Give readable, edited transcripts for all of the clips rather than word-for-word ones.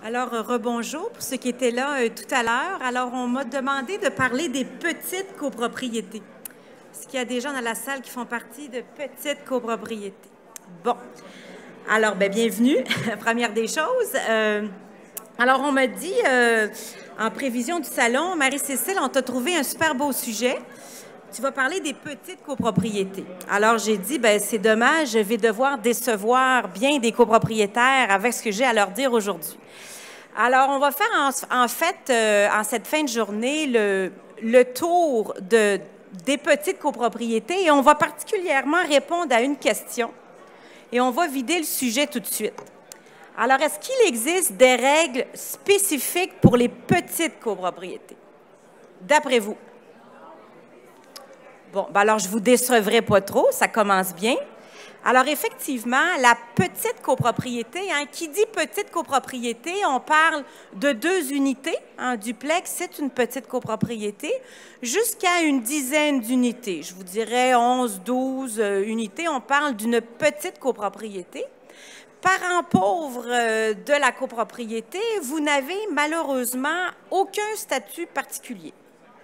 Alors, rebonjour pour ceux qui étaient là tout à l'heure. Alors, on m'a demandé de parler des petites copropriétés. Est-ce qu'il y a des gens dans la salle qui font partie de petites copropriétés? Bon. Alors, bienvenue, première des choses. Alors, on m'a dit, en prévision du salon, Marie-Cécile, on t'a trouvé un super beau sujet. Tu vas parler des petites copropriétés. Alors, j'ai dit, c'est dommage, je vais devoir décevoir bien des copropriétaires avec ce que j'ai à leur dire aujourd'hui. Alors, on va faire en cette fin de journée, le tour des petites copropriétés et on va particulièrement répondre à une question et on va vider le sujet tout de suite. Alors, est-ce qu'il existe des règles spécifiques pour les petites copropriétés? D'après vous? Bon, alors je ne vous décevrai pas trop, ça commence bien. Alors, effectivement, la petite copropriété, qui dit petite copropriété, on parle de 2 unités. Un duplex, c'est une petite copropriété, jusqu'à une dizaine d'unités. Je vous dirais 11, 12 unités, on parle d'une petite copropriété. Parents pauvres de la copropriété, vous n'avez malheureusement aucun statut particulier.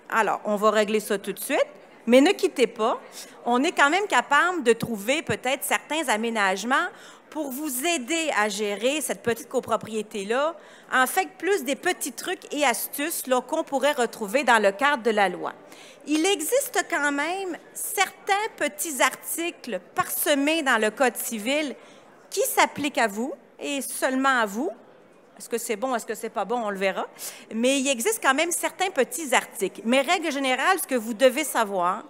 Alors, on va régler ça tout de suite. Mais ne quittez pas, on est quand même capable de trouver peut-être certains aménagements pour vous aider à gérer cette petite copropriété-là. En fait, plus des petits trucs et astuces qu'on pourrait retrouver dans le cadre de la loi. Il existe quand même certains petits articles parsemés dans le Code civil qui s'appliquent à vous et seulement à vous. Est-ce que c'est bon, est-ce que c'est pas bon, on le verra. Mais il existe quand même certains petits articles. Mais règle générale, ce que vous devez savoir,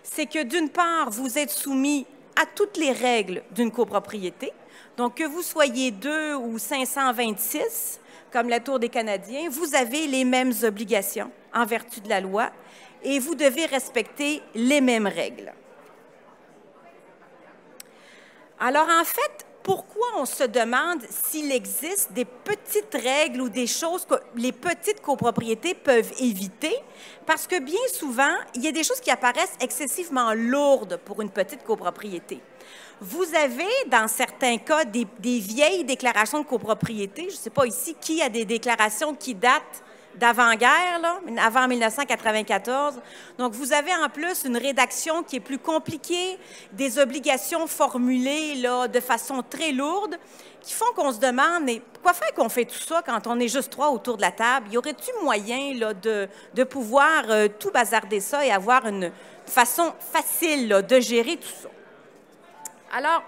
c'est que d'une part, vous êtes soumis à toutes les règles d'une copropriété. Donc, que vous soyez 2 ou 526, comme la Tour des Canadiens, vous avez les mêmes obligations en vertu de la loi et vous devez respecter les mêmes règles. Alors, en fait, pourquoi on se demande s'il existe des petites règles ou des choses que les petites copropriétés peuvent éviter? Parce que bien souvent, il y a des choses qui apparaissent excessivement lourdes pour une petite copropriété. Vous avez, dans certains cas, des vieilles déclarations de copropriété. Je ne sais pas ici qui a des déclarations qui datent d'avant-guerre, avant 1994. Donc, vous avez en plus une rédaction qui est plus compliquée, des obligations formulées de façon très lourde, qui font qu'on se demande, mais pourquoi faire qu'on fait tout ça quand on est juste 3 autour de la table? Y aurait-il moyen de pouvoir tout bazarder ça et avoir une façon facile de gérer tout ça? Alors,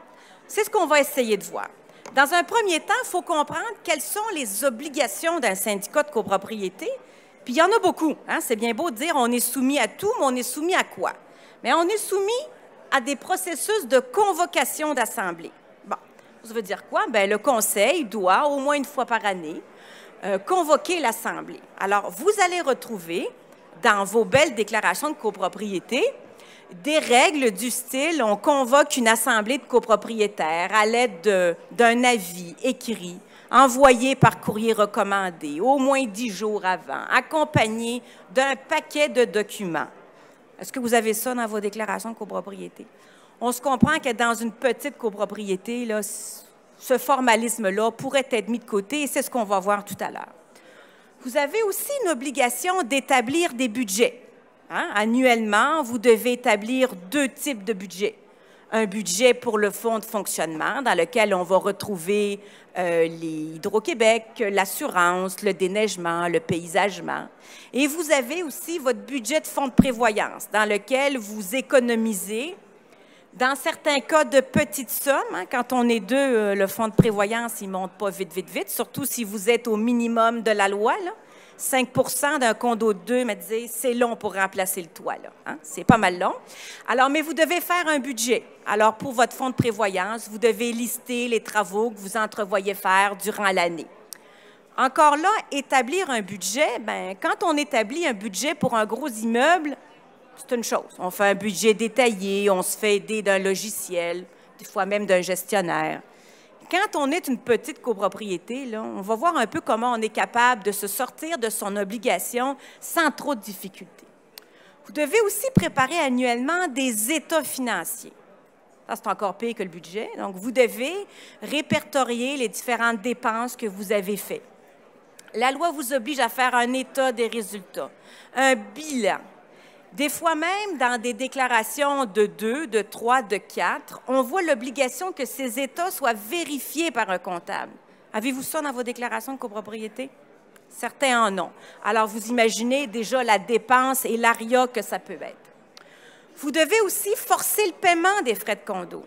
c'est ce qu'on va essayer de voir. Dans un premier temps, il faut comprendre quelles sont les obligations d'un syndicat de copropriété. Puis il y en a beaucoup. C'est bien beau de dire on est soumis à tout, mais on est soumis à quoi? Mais on est soumis à des processus de convocation d'assemblée. Bon, ça veut dire quoi? Le conseil doit, au moins une fois par année, convoquer l'assemblée. Alors, vous allez retrouver dans vos belles déclarations de copropriété des règles du style, on convoque une assemblée de copropriétaires à l'aide d'un avis écrit, envoyé par courrier recommandé, au moins 10 jours avant, accompagné d'un paquet de documents. Est-ce que vous avez ça dans vos déclarations de copropriété? On se comprend que dans une petite copropriété, ce formalisme-là pourrait être mis de côté et c'est ce qu'on va voir tout à l'heure. Vous avez aussi une obligation d'établir des budgets. Annuellement, vous devez établir 2 types de budgets. Un budget pour le fonds de fonctionnement, dans lequel on va retrouver les Hydro-Québec, l'assurance, le déneigement, le paysagement. Et vous avez aussi votre budget de fonds de prévoyance, dans lequel vous économisez, dans certains cas, de petites sommes. Quand on est 2, le fonds de prévoyance, il ne monte pas vite, vite, vite, surtout si vous êtes au minimum de la loi, 5 d'un condo de 2, mais c'est long pour remplacer le toit. C'est pas mal long. Alors, mais vous devez faire un budget. Alors, pour votre fonds de prévoyance, vous devez lister les travaux que vous entrevoyez faire durant l'année. Encore là, établir un budget, quand on établit un budget pour un gros immeuble, c'est une chose. On fait un budget détaillé, on se fait aider d'un logiciel, des fois même d'un gestionnaire. Quand on est une petite copropriété, on va voir un peu comment on est capable de se sortir de son obligation sans trop de difficultés. Vous devez aussi préparer annuellement des états financiers. Ça, c'est encore pire que le budget. Donc, vous devez répertorier les différentes dépenses que vous avez faites. La loi vous oblige à faire un état des résultats, un bilan. Des fois même, dans des déclarations de 2, de 3, de 4, on voit l'obligation que ces états soient vérifiés par un comptable. Avez-vous ça dans vos déclarations de copropriété? Certains en ont. Alors, vous imaginez déjà la dépense et l'aria que ça peut être. Vous devez aussi forcer le paiement des frais de condo.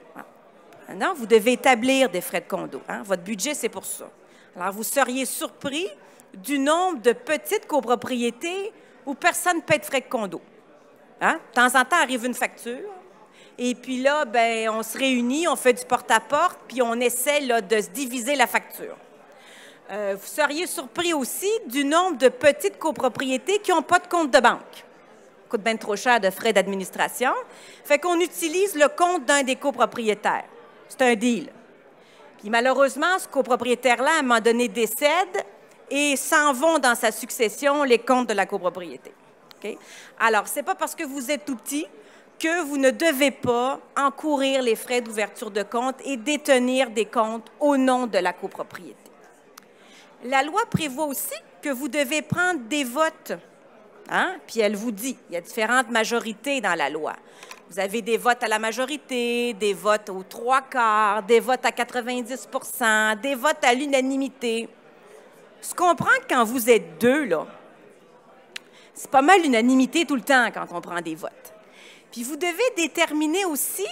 Non, vous devez établir des frais de condo. Votre budget, c'est pour ça. Alors, vous seriez surpris du nombre de petites copropriétés où personne ne paie de frais de condo. De temps en temps, arrive une facture, et puis là, ben, on se réunit, on fait du porte-à-porte, puis on essaie là, de se diviser la facture. Vous seriez surpris aussi du nombre de petites copropriétés qui n'ont pas de compte de banque. Ça coûte bien trop cher de frais d'administration. Fait qu'on utilise le compte d'un des copropriétaires. C'est un deal. Puis malheureusement, ce copropriétaire-là, à un moment donné, décède et s'en vont dans sa succession les comptes de la copropriété. Okay? Alors, ce n'est pas parce que vous êtes tout petit que vous ne devez pas encourir les frais d'ouverture de compte et détenir des comptes au nom de la copropriété. La loi prévoit aussi que vous devez prendre des votes. Puis elle vous dit, il y a différentes majorités dans la loi. Vous avez des votes à la majorité, des votes aux 3/4, des votes à 90 %, des votes à l'unanimité. Je comprends que quand vous êtes deux, là, c'est pas mal l'unanimité tout le temps quand on prend des votes. Puis vous devez déterminer aussi,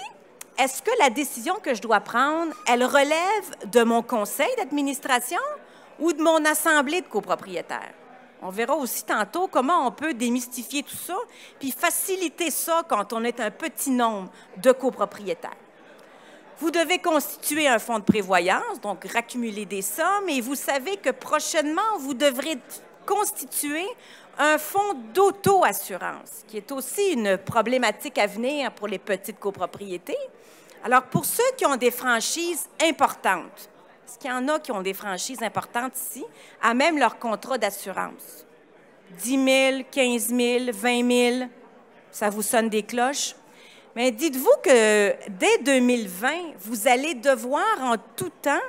est-ce que la décision que je dois prendre, elle relève de mon conseil d'administration ou de mon assemblée de copropriétaires? On verra aussi tantôt comment on peut démystifier tout ça, puis faciliter ça quand on est un petit nombre de copropriétaires. Vous devez constituer un fonds de prévoyance, donc raccumuler des sommes, et vous savez que prochainement, vous devrez constituer un fonds d'auto-assurance, qui est aussi une problématique à venir pour les petites copropriétés. Alors, pour ceux qui ont des franchises importantes, est-ce qu'il y en a qui ont des franchises importantes ici, à même leur contrat d'assurance? 10 000, 15 000, 20 000, ça vous sonne des cloches? Mais dites-vous que dès 2020, vous allez devoir en tout temps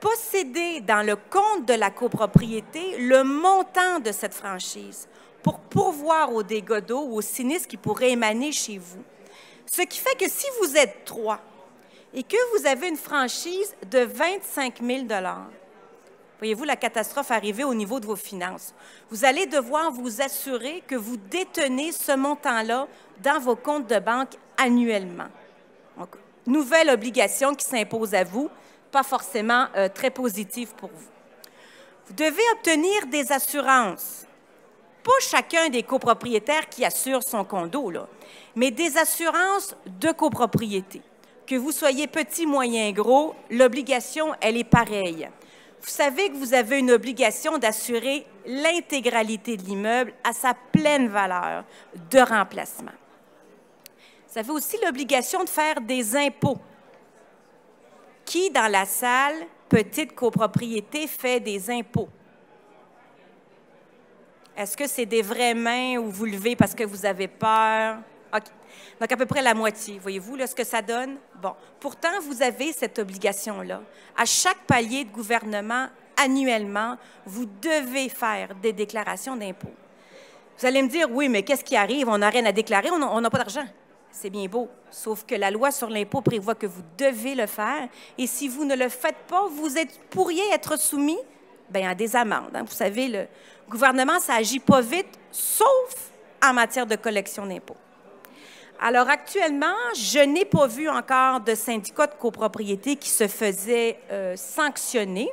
posséder dans le compte de la copropriété le montant de cette franchise pour pourvoir aux dégâts d'eau ou aux sinistres qui pourraient émaner chez vous. Ce qui fait que si vous êtes 3 et que vous avez une franchise de 25 000 $, voyez-vous la catastrophe arriver au niveau de vos finances, vous allez devoir vous assurer que vous détenez ce montant-là dans vos comptes de banque annuellement. Donc, nouvelle obligation qui s'impose à vous, pas forcément très positive pour vous. Vous devez obtenir des assurances. Pas chacun des copropriétaires qui assure son condo, là, mais des assurances de copropriété. Que vous soyez petit, moyen, gros, l'obligation, elle est pareille. Vous savez que vous avez une obligation d'assurer l'intégralité de l'immeuble à sa pleine valeur de remplacement. Vous avez aussi l'obligation de faire des impôts. Qui, dans la salle, petite copropriété, fait des impôts? Est-ce que c'est des vraies mains où vous levez parce que vous avez peur? OK. Donc, à peu près la moitié. Voyez-vous là, ce que ça donne? Bon. Pourtant, vous avez cette obligation-là. À chaque palier de gouvernement, annuellement, vous devez faire des déclarations d'impôts. Vous allez me dire, oui, mais qu'est-ce qui arrive? On n'a rien à déclarer, on n'a pas d'argent. C'est bien beau, sauf que la loi sur l'impôt prévoit que vous devez le faire, et si vous ne le faites pas, vous pourriez être soumis à des amendes. Vous savez, le gouvernement, ça agit pas vite, sauf en matière de collection d'impôts. Alors, actuellement, je n'ai pas vu encore de syndicat de copropriété qui se faisait sanctionner,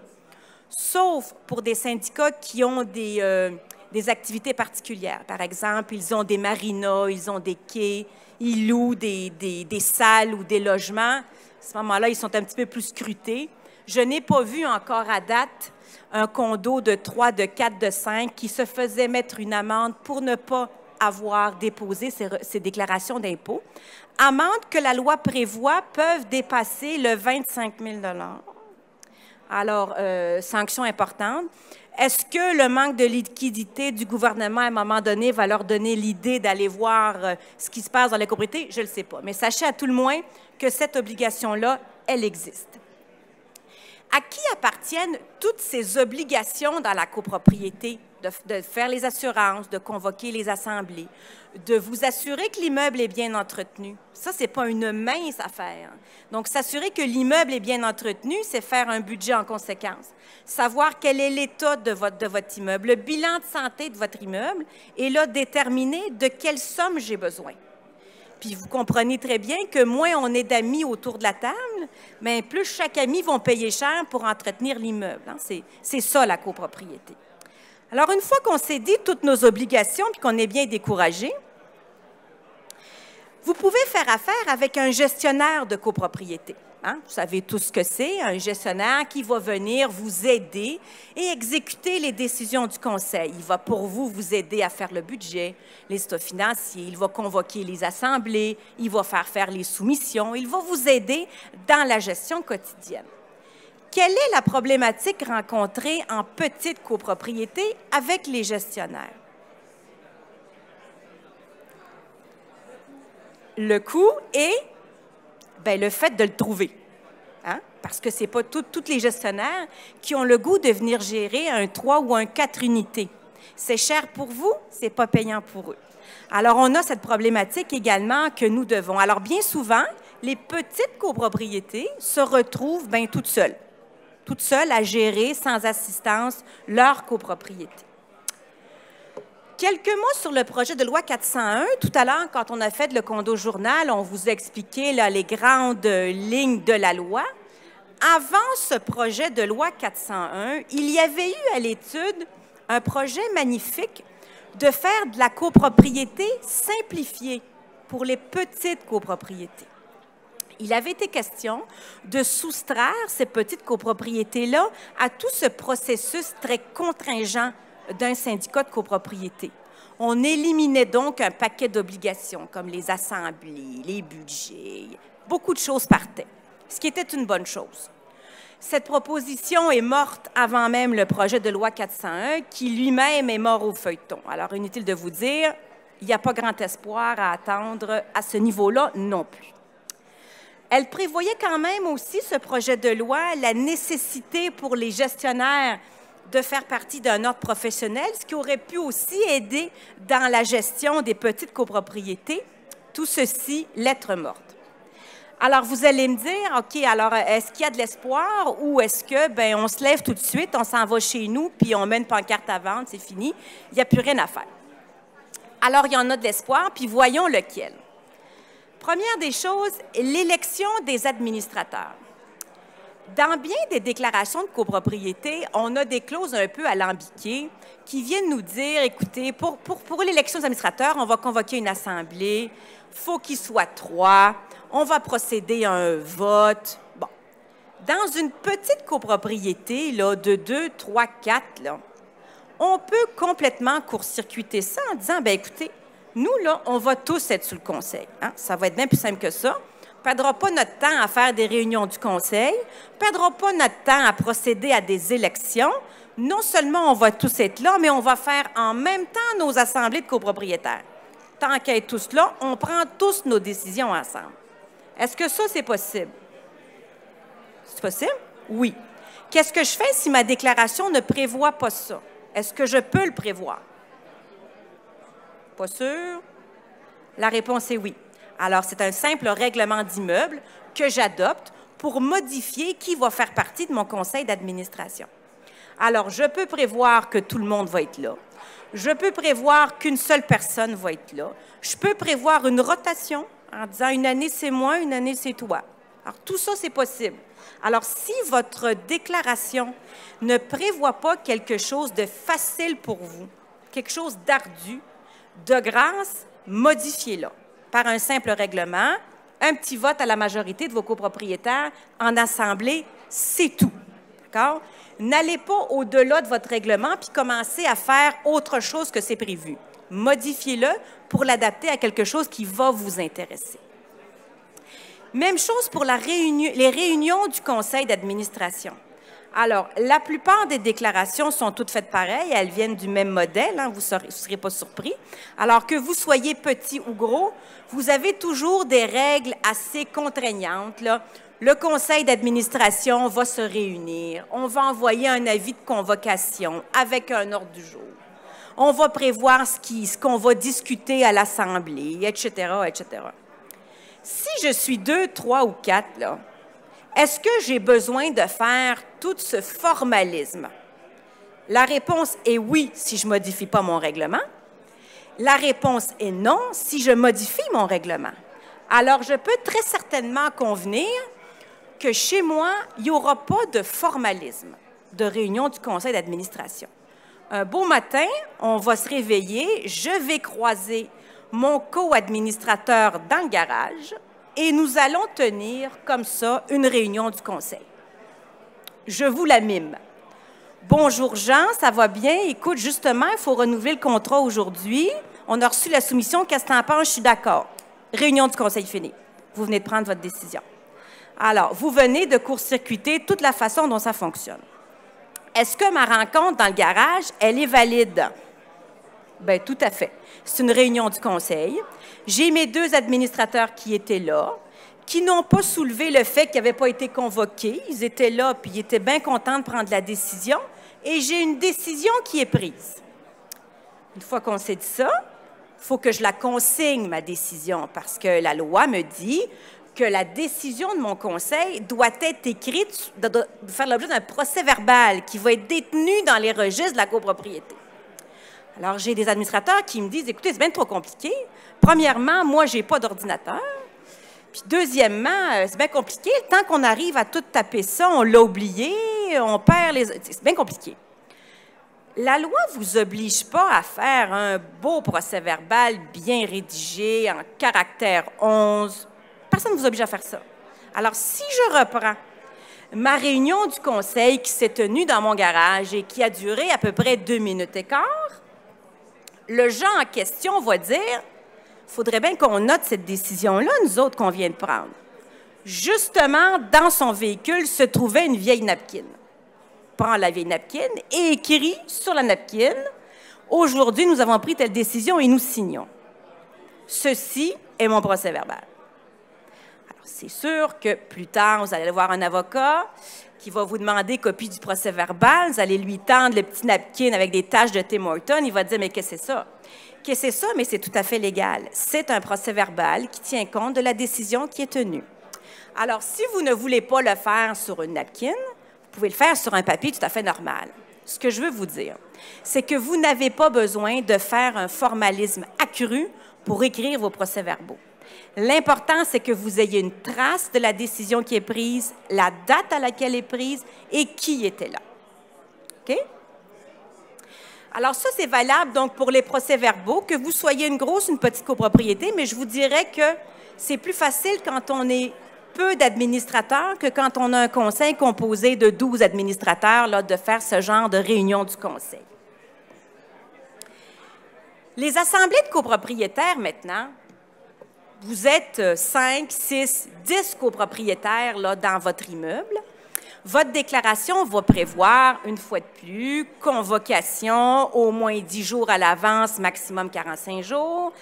sauf pour des syndicats qui ont des activités particulières. Par exemple, ils ont des marinas, ils ont des quais, ils louent des salles ou des logements. À ce moment-là, ils sont un petit peu plus scrutés. Je n'ai pas vu encore à date un condo de 3, de 4, de 5 qui se faisait mettre une amende pour ne pas avoir déposé ces déclarations d'impôts. Amendes que la loi prévoit peuvent dépasser le 25 000 $. Alors, sanction importante. Est-ce que le manque de liquidité du gouvernement, à un moment donné, va leur donner l'idée d'aller voir ce qui se passe dans les copropriétés? Je ne le sais pas. Mais sachez à tout le moins que cette obligation-là, elle existe. À qui appartiennent toutes ces obligations dans la copropriété? De faire les assurances, de convoquer les assemblées, de vous assurer que l'immeuble est bien entretenu. Ça, ce n'est pas une mince affaire. Donc, s'assurer que l'immeuble est bien entretenu, c'est faire un budget en conséquence. Savoir quel est l'état de votre immeuble, le bilan de santé de votre immeuble, et là, déterminer de quelle somme j'ai besoin. Puis vous comprenez très bien que moins on est d'amis autour de la table, bien, plus chaque ami va payer cher pour entretenir l'immeuble. Hein. C'est ça, la copropriété. Alors, une fois qu'on s'est dit toutes nos obligations et qu'on est bien découragé, vous pouvez faire affaire avec un gestionnaire de copropriété. Hein? Vous savez tout ce que c'est, un gestionnaire qui va venir vous aider et exécuter les décisions du conseil. Il va pour vous aider à faire le budget, les états financiers, il va convoquer les assemblées, il va faire les soumissions, il va vous aider dans la gestion quotidienne. Quelle est la problématique rencontrée en petite copropriété avec les gestionnaires? Le coût et le fait de le trouver. Hein? Parce que ce n'est pas tous les gestionnaires qui ont le goût de venir gérer un 3 ou un 4 unités. C'est cher pour vous, ce n'est pas payant pour eux. Alors, on a cette problématique également que nous devons. Alors, bien souvent, les petites copropriétés se retrouvent toutes seules à gérer sans assistance leur copropriété. Quelques mots sur le projet de loi 401. Tout à l'heure, quand on a fait le condo journal, on vous a expliqué là, les grandes lignes de la loi. Avant ce projet de loi 401, il y avait eu à l'étude un projet magnifique de faire de la copropriété simplifiée pour les petites copropriétés. Il avait été question de soustraire ces petites copropriétés-là à tout ce processus très contraignant d'un syndicat de copropriété. On éliminait donc un paquet d'obligations comme les assemblées, les budgets, beaucoup de choses partaient, ce qui était une bonne chose. Cette proposition est morte avant même le projet de loi 401 qui lui-même est mort au feuilleton. Alors, inutile de vous dire, il n'y a pas grand espoir à attendre à ce niveau-là non plus. Elle prévoyait quand même aussi, ce projet de loi, la nécessité pour les gestionnaires de faire partie d'un ordre professionnel, ce qui aurait pu aussi aider dans la gestion des petites copropriétés. Tout ceci, lettre morte. Alors, vous allez me dire, OK, alors, est-ce qu'il y a de l'espoir ou est-ce que, on se lève tout de suite, on s'en va chez nous, puis on met une pancarte à vendre, c'est fini, il n'y a plus rien à faire. Alors, il y en a de l'espoir, puis voyons lequel. Première des choses, l'élection des administrateurs. Dans bien des déclarations de copropriété, on a des clauses un peu alambiquées qui viennent nous dire, écoutez, pour l'élection des administrateurs, on va convoquer une assemblée, il faut qu'il soit 3, on va procéder à un vote. Bon. Dans une petite copropriété là, de 2, 3, 4, là, on peut complètement court-circuiter ça en disant, écoutez, nous, là, on va tous être sous le conseil. Hein? Ça va être bien plus simple que ça. On ne perdra pas notre temps à faire des réunions du conseil. On ne perdra pas notre temps à procéder à des élections. Non seulement on va tous être là, mais on va faire en même temps nos assemblées de copropriétaires. Tant qu'à être tous là, on prend tous nos décisions ensemble. Est-ce que ça, c'est possible? C'est possible? Oui. Qu'est-ce que je fais si ma déclaration ne prévoit pas ça? Est-ce que je peux le prévoir? Pas sûr? La réponse est oui. Alors, c'est un simple règlement d'immeuble que j'adopte pour modifier qui va faire partie de mon conseil d'administration. Alors, je peux prévoir que tout le monde va être là. Je peux prévoir qu'une seule personne va être là. Je peux prévoir une rotation en disant une année c'est moi, une année c'est toi. Alors, tout ça, c'est possible. Alors, si votre déclaration ne prévoit pas quelque chose de facile pour vous, quelque chose d'ardu, de grâce, modifiez-la par un simple règlement, un petit vote à la majorité de vos copropriétaires en assemblée, c'est tout. D'accord? N'allez pas au-delà de votre règlement puis commencez à faire autre chose que c'est prévu. Modifiez-le pour l'adapter à quelque chose qui va vous intéresser. Même chose pour les réunions du conseil d'administration. Alors, la plupart des déclarations sont toutes faites pareilles, elles viennent du même modèle, hein, vous ne serez pas surpris. Alors que vous soyez petit ou gros, vous avez toujours des règles assez contraignantes là, Le conseil d'administration va se réunir. On va envoyer un avis de convocation avec un ordre du jour. On va prévoir ce qu'on va discuter à l'Assemblée, etc., etc. Si je suis 2, 3 ou 4, là, est-ce que j'ai besoin de faire tout ce formalisme? La réponse est oui si je ne modifie pas mon règlement. La réponse est non si je modifie mon règlement. Alors, je peux très certainement convenir que chez moi, il n'y aura pas de formalisme de réunion du conseil d'administration. Un beau matin, on va se réveiller, je vais croiser mon co-administrateur dans le garage et nous allons tenir comme ça une réunion du conseil. Je vous la mime. Bonjour Jean, ça va bien? Écoute, justement, il faut renouveler le contrat aujourd'hui. On a reçu la soumission, qu'est-ce que tu en penses? Je suis d'accord. Réunion du conseil finie. Vous venez de prendre votre décision. Alors, vous venez de court-circuiter toute la façon dont ça fonctionne. Est-ce que ma rencontre dans le garage, elle est valide? Bien, tout à fait. C'est une réunion du conseil. J'ai mes 2 administrateurs qui étaient là, qui n'ont pas soulevé le fait qu'ils n'avaient pas été convoqués. Ils étaient là, puis ils étaient bien contents de prendre la décision. Et j'ai une décision qui est prise. Une fois qu'on s'est dit ça, il faut que je la consigne, ma décision, parce que la loi me dit que la décision de mon conseil doit être écrite, doit faire l'objet d'un procès-verbal qui va être détenu dans les registres de la copropriété. Alors, j'ai des administrateurs qui me disent, écoutez, c'est bien trop compliqué. Premièrement, moi, je n'ai pas d'ordinateur. Puis deuxièmement, c'est bien compliqué. Tant qu'on arrive à tout taper ça, on l'a oublié, on perd les... C'est bien compliqué. La loi ne vous oblige pas à faire un beau procès-verbal bien rédigé, en caractère 11. Personne ne vous oblige à faire ça. Alors, si je reprends ma réunion du conseil qui s'est tenue dans mon garage et qui a duré à peu près 2 minutes et quart, le Jean en question va dire, il faudrait bien qu'on note cette décision-là, nous autres, qu'on vient de prendre. Justement, dans son véhicule se trouvait une vieille napkin. Prend la vieille napkin et écrit sur la napkin, « Aujourd'hui, nous avons pris telle décision et nous signons. » Ceci est mon procès-verbal. Alors, c'est sûr que plus tard, vous allez voir un avocat qui va vous demander copie du procès-verbal. Vous allez lui tendre le petit napkin avec des taches de Tim Hortons. Il va dire, mais qu'est-ce que c'est ça? Qu'est-ce que c'est ça? Mais c'est tout à fait légal. C'est un procès-verbal qui tient compte de la décision qui est tenue. Alors, si vous ne voulez pas le faire sur une napkin, vous pouvez le faire sur un papier tout à fait normal. Ce que je veux vous dire, c'est que vous n'avez pas besoin de faire un formalisme accru pour écrire vos procès-verbaux. L'important, c'est que vous ayez une trace de la décision qui est prise, la date à laquelle elle est prise et qui était là. OK? Alors ça, c'est valable donc pour les procès-verbaux, que vous soyez une grosse ou une petite copropriété, mais je vous dirais que c'est plus facile quand on est peu d'administrateurs que quand on a un conseil composé de 12 administrateurs là, de faire ce genre de réunion du conseil. Les assemblées de copropriétaires, maintenant, vous êtes 5, 6, 10 copropriétaires là, dans votre immeuble. Votre déclaration va prévoir, une fois de plus, convocation au moins 10 jours à l'avance, maximum 45 jours,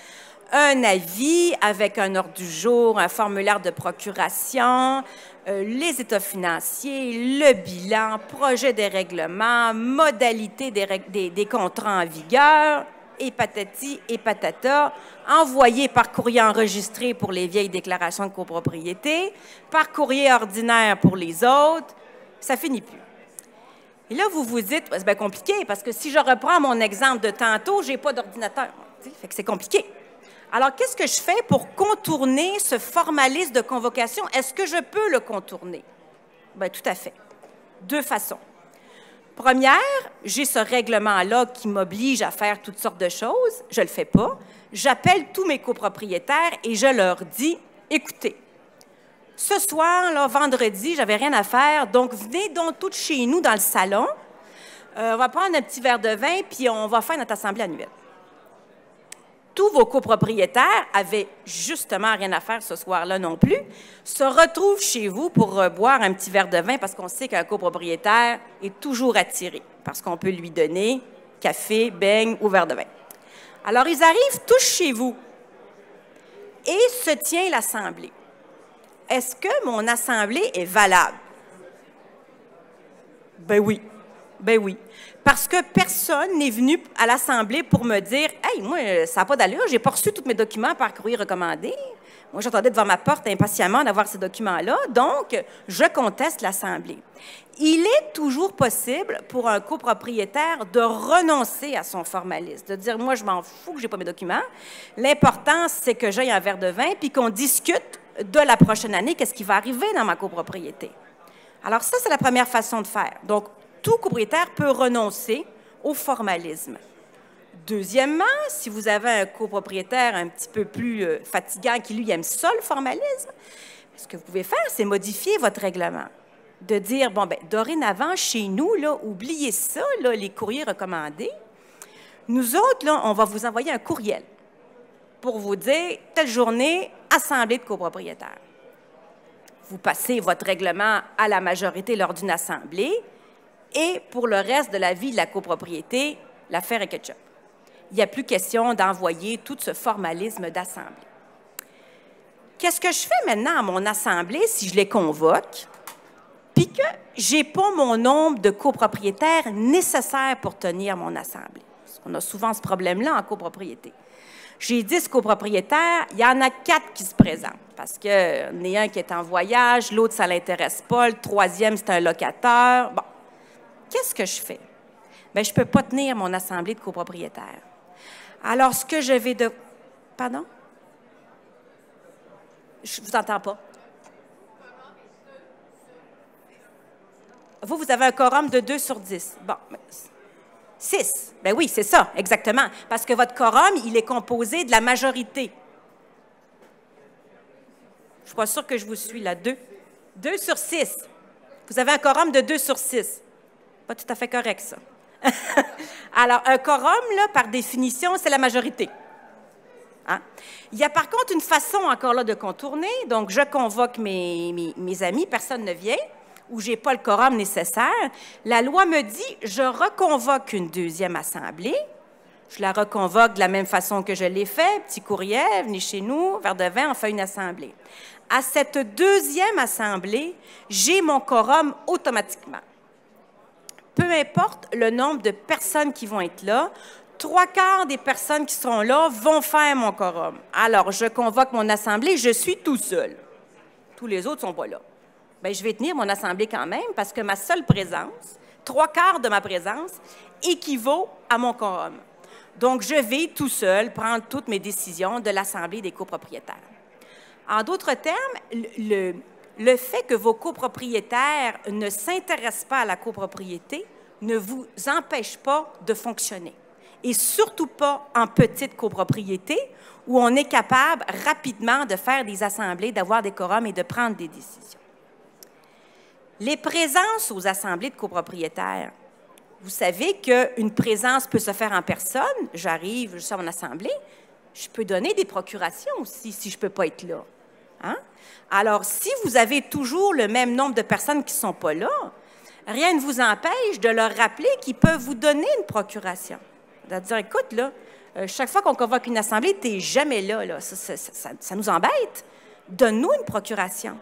un avis avec un ordre du jour, un formulaire de procuration, les états financiers, le bilan, projet des règlements, modalités des contrats en vigueur, et patati et patata, envoyé par courrier enregistré pour les vieilles déclarations de copropriété, par courrier ordinaire pour les autres, ça finit plus. Et là, vous vous dites, c'est bien compliqué, parce que si je reprends mon exemple de tantôt, je n'ai pas d'ordinateur. Fait que c'est compliqué. Alors, qu'est-ce que je fais pour contourner ce formalisme de convocation? Est-ce que je peux le contourner? Bien, tout à fait. 2 façons. Première, j'ai ce règlement-là qui m'oblige à faire toutes sortes de choses. Je ne le fais pas. J'appelle tous mes copropriétaires et je leur dis, écoutez, ce soir, là, vendredi, j'avais rien à faire, donc venez donc toutes chez nous dans le salon. On va prendre un petit verre de vin, puis on va faire notre assemblée annuelle. Tous vos copropriétaires avaient justement rien à faire ce soir-là non plus, se retrouvent chez vous pour boire un petit verre de vin parce qu'on sait qu'un copropriétaire est toujours attiré, parce qu'on peut lui donner café, beigne ou verre de vin. Alors, ils arrivent tous chez vous et se tient l'assemblée. est-ce que mon assemblée est valable? Ben oui. Ben oui. Parce que personne n'est venu à l'Assemblée pour me dire « Hey, moi, ça n'a pas d'allure, j'ai pas reçu tous mes documents par courrier recommandé. Moi, j'attendais devant ma porte impatiemment d'avoir ces documents-là, donc je conteste l'Assemblée. » Il est toujours possible pour un copropriétaire de renoncer à son formalisme, de dire « Moi, je m'en fous que j'ai pas mes documents. L'important, c'est que j'aille un verre de vin puis qu'on discute de la prochaine année, qu'est-ce qui va arriver dans ma copropriété. » Alors ça, c'est la première façon de faire. Donc, tout copropriétaire peut renoncer au formalisme. Deuxièmement, si vous avez un copropriétaire un petit peu plus fatigant qui, lui, aime ça, le formalisme, ce que vous pouvez faire, c'est modifier votre règlement. De dire, bon, bien, dorénavant, chez nous, là, oubliez ça, là, les courriers recommandés. Nous autres, là, on va vous envoyer un courriel pour vous dire, telle journée, assemblée de copropriétaires. Vous passez votre règlement à la majorité lors d'une assemblée, et pour le reste de la vie de la copropriété, l'affaire est ketchup. Il n'y a plus question d'envoyer tout ce formalisme d'assemblée. Qu'est-ce que je fais maintenant à mon assemblée si je les convoque, puis que je n'ai pas mon nombre de copropriétaires nécessaires pour tenir mon assemblée? Parce qu'on a souvent ce problème-là en copropriété. J'ai 10 copropriétaires, il y en a 4 qui se présentent, parce qu'il y en a un qui est en voyage, l'autre, ça ne l'intéresse pas, le troisième, c'est un locataire. Bon. Qu'est-ce que je fais? Bien, je ne peux pas tenir mon assemblée de copropriétaires. Alors, ce que je vais de... Pardon? Je ne vous entends pas. Vous avez un quorum de 2 sur 10. Bon, 6. Bien oui, c'est ça, exactement. Parce que votre quorum, il est composé de la majorité. Je ne suis pas sûre que je vous suis là. 2. 2 sur 6. Vous avez un quorum de 2 sur 6. Pas tout à fait correct, ça. Alors, un quorum, là, par définition, c'est la majorité. Hein? Il y a par contre une façon encore là de contourner. Donc, je convoque mes amis, personne ne vient, ou je n'ai pas le quorum nécessaire. La loi me dit, je reconvoque une deuxième assemblée. Je la reconvoque de la même façon que je l'ai fait. Petit courriel, venez chez nous, verre de vin, on fait une assemblée. À cette deuxième assemblée, j'ai mon quorum automatiquement. Peu importe le nombre de personnes qui vont être là, 3/4 des personnes qui seront là vont faire mon quorum. Alors, je convoque mon assemblée, je suis tout seul. Tous les autres ne sont pas là. Bien, je vais tenir mon assemblée quand même parce que ma seule présence, 3/4 de ma présence, équivaut à mon quorum. Donc, je vais tout seul prendre toutes mes décisions de l'assemblée des copropriétaires. En d'autres termes, le fait que vos copropriétaires ne s'intéressent pas à la copropriété ne vous empêche pas de fonctionner. Et surtout pas en petite copropriété où on est capable rapidement de faire des assemblées, d'avoir des quorums et de prendre des décisions. Les présences aux assemblées de copropriétaires. Vous savez qu'une présence peut se faire en personne. J'arrive, je suis à mon assemblée. Je peux donner des procurations aussi si je ne peux pas être là. Hein? Alors, si vous avez toujours le même nombre de personnes qui ne sont pas là, rien ne vous empêche de leur rappeler qu'ils peuvent vous donner une procuration. De dire, écoute, là, chaque fois qu'on convoque une assemblée, tu n'es jamais là. Là. Ça nous embête. Donne-nous une procuration.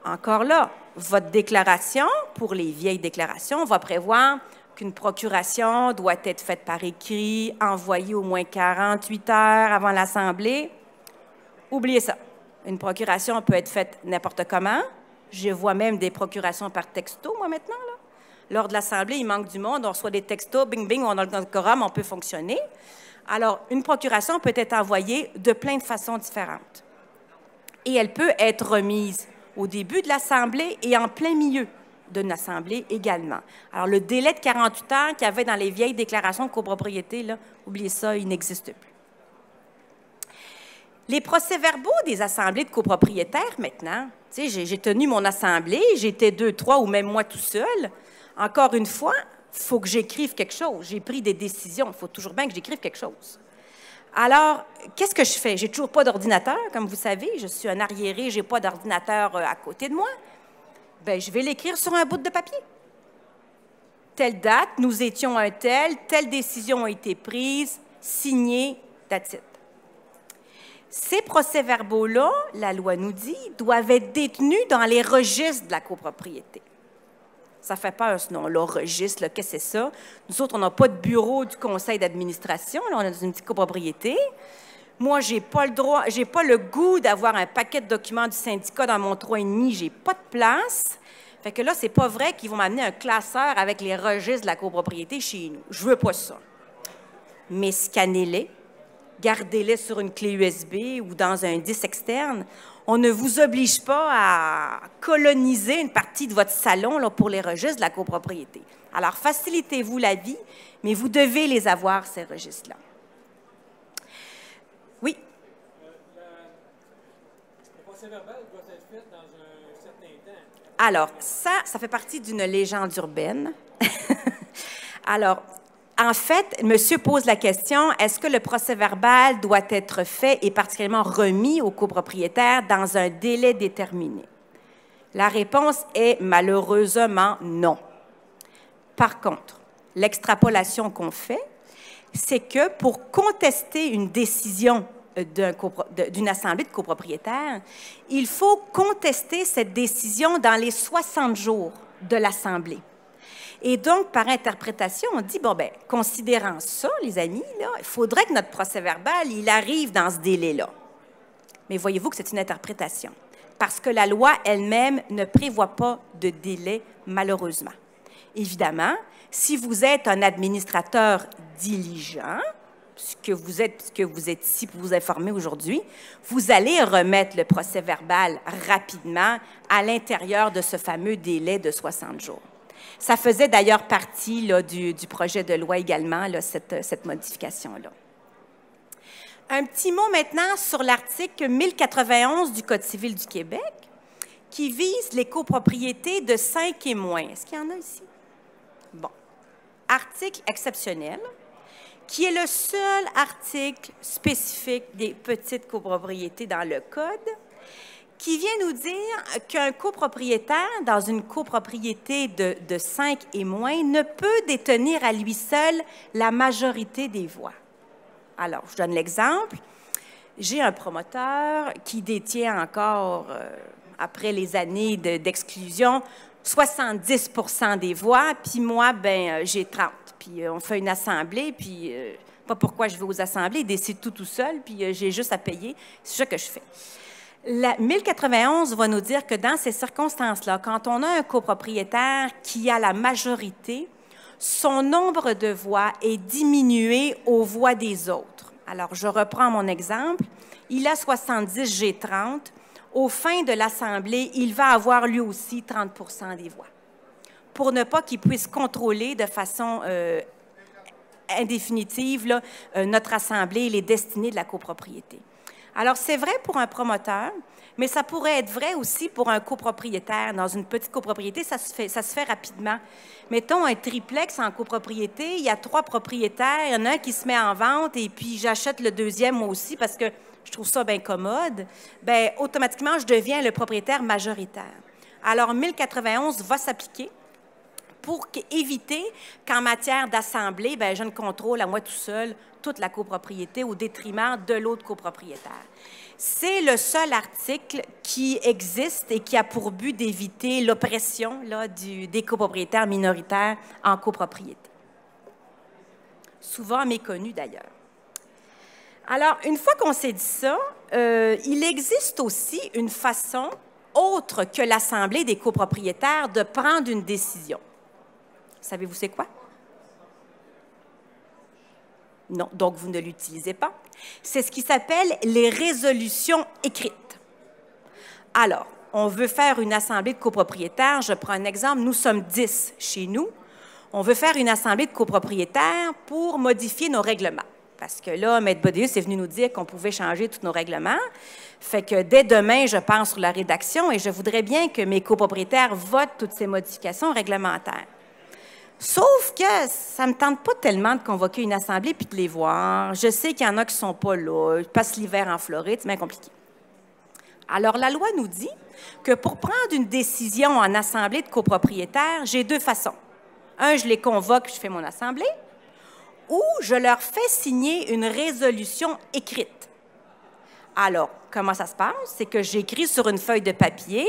Encore là, votre déclaration, pour les vieilles déclarations, va prévoir qu'une procuration doit être faite par écrit, envoyée au moins 48 heures avant l'assemblée. Oubliez ça. Une procuration peut être faite n'importe comment. Je vois même des procurations par texto, moi, maintenant. Là. Lors de l'assemblée, il manque du monde, on reçoit des textos, bing, bing, on a le quorum, on peut fonctionner. Alors, une procuration peut être envoyée de plein de façons différentes. Et elle peut être remise au début de l'assemblée et en plein milieu d'une assemblée également. Alors, le délai de 48 heures qu'il y avait dans les vieilles déclarations de copropriété, là, oubliez ça, il n'existe plus. Les procès-verbaux des assemblées de copropriétaires, maintenant, tu sais, j'ai tenu mon assemblée, j'étais 2, 3 ou même moi tout seul. Encore une fois, il faut que j'écrive quelque chose. J'ai pris des décisions, il faut toujours bien que j'écrive quelque chose. Alors, qu'est-ce que je fais? J'ai toujours pas d'ordinateur, comme vous savez. Je suis un arriéré, je n'ai pas d'ordinateur à côté de moi. Bien, je vais l'écrire sur un bout de papier. Telle date, nous étions un tel, telle décision a été prise, signée, that's it. Ces procès-verbaux-là, la loi nous dit, doivent être détenus dans les registres de la copropriété. Ça fait peur, ce nom-là, registre, qu'est-ce que c'est ça? Nous autres, on n'a pas de bureau du conseil d'administration, là, on est dans une petite copropriété. Moi, je n'ai pas le droit, j'ai pas le goût d'avoir un paquet de documents du syndicat dans mon 3,5, j'ai pas de place. Fait que là, c'est pas vrai qu'ils vont m'amener un classeur avec les registres de la copropriété chez nous. Je veux pas ça. Mais scannez-les, gardez-les sur une clé USB ou dans un disque externe. On ne vous oblige pas à coloniser une partie de votre salon là, pour les registres de la copropriété. Alors, facilitez-vous la vie, mais vous devez les avoir, ces registres-là. Oui? Le procès-verbal doit être fait dans un certain temps. Alors, ça fait partie d'une légende urbaine. Alors, en fait, monsieur pose la question, est-ce que le procès-verbal doit être fait et particulièrement remis au copropriétaire dans un délai déterminé? La réponse est malheureusement non. Par contre, l'extrapolation qu'on fait, c'est que pour contester une décision d'une assemblée de copropriétaires, il faut contester cette décision dans les 60 jours de l'assemblée. Et donc, par interprétation, on dit, bon, bien, considérant ça, les amis, là, il faudrait que notre procès-verbal, il arrive dans ce délai-là. Mais voyez-vous que c'est une interprétation, parce que la loi elle-même ne prévoit pas de délai, malheureusement. Évidemment, si vous êtes un administrateur diligent, ce que vous êtes ici pour vous informer aujourd'hui, vous allez remettre le procès-verbal rapidement à l'intérieur de ce fameux délai de 60 jours. Ça faisait d'ailleurs partie là, du projet de loi également, là, cette modification-là. Un petit mot maintenant sur l'article 1091 du Code civil du Québec qui vise les copropriétés de 5 et moins. Est-ce qu'il y en a ici? Bon. Article exceptionnel, qui est le seul article spécifique des petites copropriétés dans le Code, qui vient nous dire qu'un copropriétaire dans une copropriété de 5 et moins ne peut détenir à lui seul la majorité des voix. Alors, je donne l'exemple. J'ai un promoteur qui détient encore, après les années d'exclusion, 70 % des voix, puis moi, ben j'ai 30. Puis on fait une assemblée, puis pas pourquoi je vais aux assemblées, il décide tout seul, puis j'ai juste à payer. C'est ça que je fais. La 1091 va nous dire que dans ces circonstances-là, quand on a un copropriétaire qui a la majorité, son nombre de voix est diminué aux voix des autres. Alors, je reprends mon exemple. Il a 70, j'ai 30. Au fin de l'Assemblée, il va avoir lui aussi 30 % des voix, pour ne pas qu'il puisse contrôler de façon indéfinitive là, notre Assemblée et les destinées de la copropriété. Alors, c'est vrai pour un promoteur, mais ça pourrait être vrai aussi pour un copropriétaire. Dans une petite copropriété, ça se fait rapidement. Mettons un triplex en copropriété, il y a 3 propriétaires, il y en a un qui se met en vente et puis j'achète le deuxième moi aussi parce que je trouve ça bien commode. Bien, automatiquement, je deviens le propriétaire majoritaire. Alors, 1091 va s'appliquer pour éviter qu'en matière d'assemblée, bien, je ne contrôle à moi tout seul toute la copropriété au détriment de l'autre copropriétaire. C'est le seul article qui existe et qui a pour but d'éviter l'oppression des copropriétaires minoritaires en copropriété. Souvent méconnu d'ailleurs. Alors, une fois qu'on s'est dit ça, il existe aussi une façon autre que l'Assemblée des copropriétaires de prendre une décision. Savez-vous c'est quoi? Non, donc vous ne l'utilisez pas. C'est ce qui s'appelle les résolutions écrites. Alors, on veut faire une assemblée de copropriétaires. Je prends un exemple. Nous sommes 10 chez nous. On veut faire une assemblée de copropriétaires pour modifier nos règlements. Parce que là, Maître Bodéus est venu nous dire qu'on pouvait changer tous nos règlements. Fait que dès demain, je pense sur la rédaction et je voudrais bien que mes copropriétaires votent toutes ces modifications réglementaires. Sauf que ça ne me tente pas tellement de convoquer une assemblée puis de les voir. Je sais qu'il y en a qui ne sont pas là, ils passent l'hiver en Floride, c'est bien compliqué. Alors, la loi nous dit que pour prendre une décision en assemblée de copropriétaires, j'ai 2 façons. Un, je les convoque puis je fais mon assemblée, ou je leur fais signer une résolution écrite. Alors, comment ça se passe? C'est que j'écris sur une feuille de papier.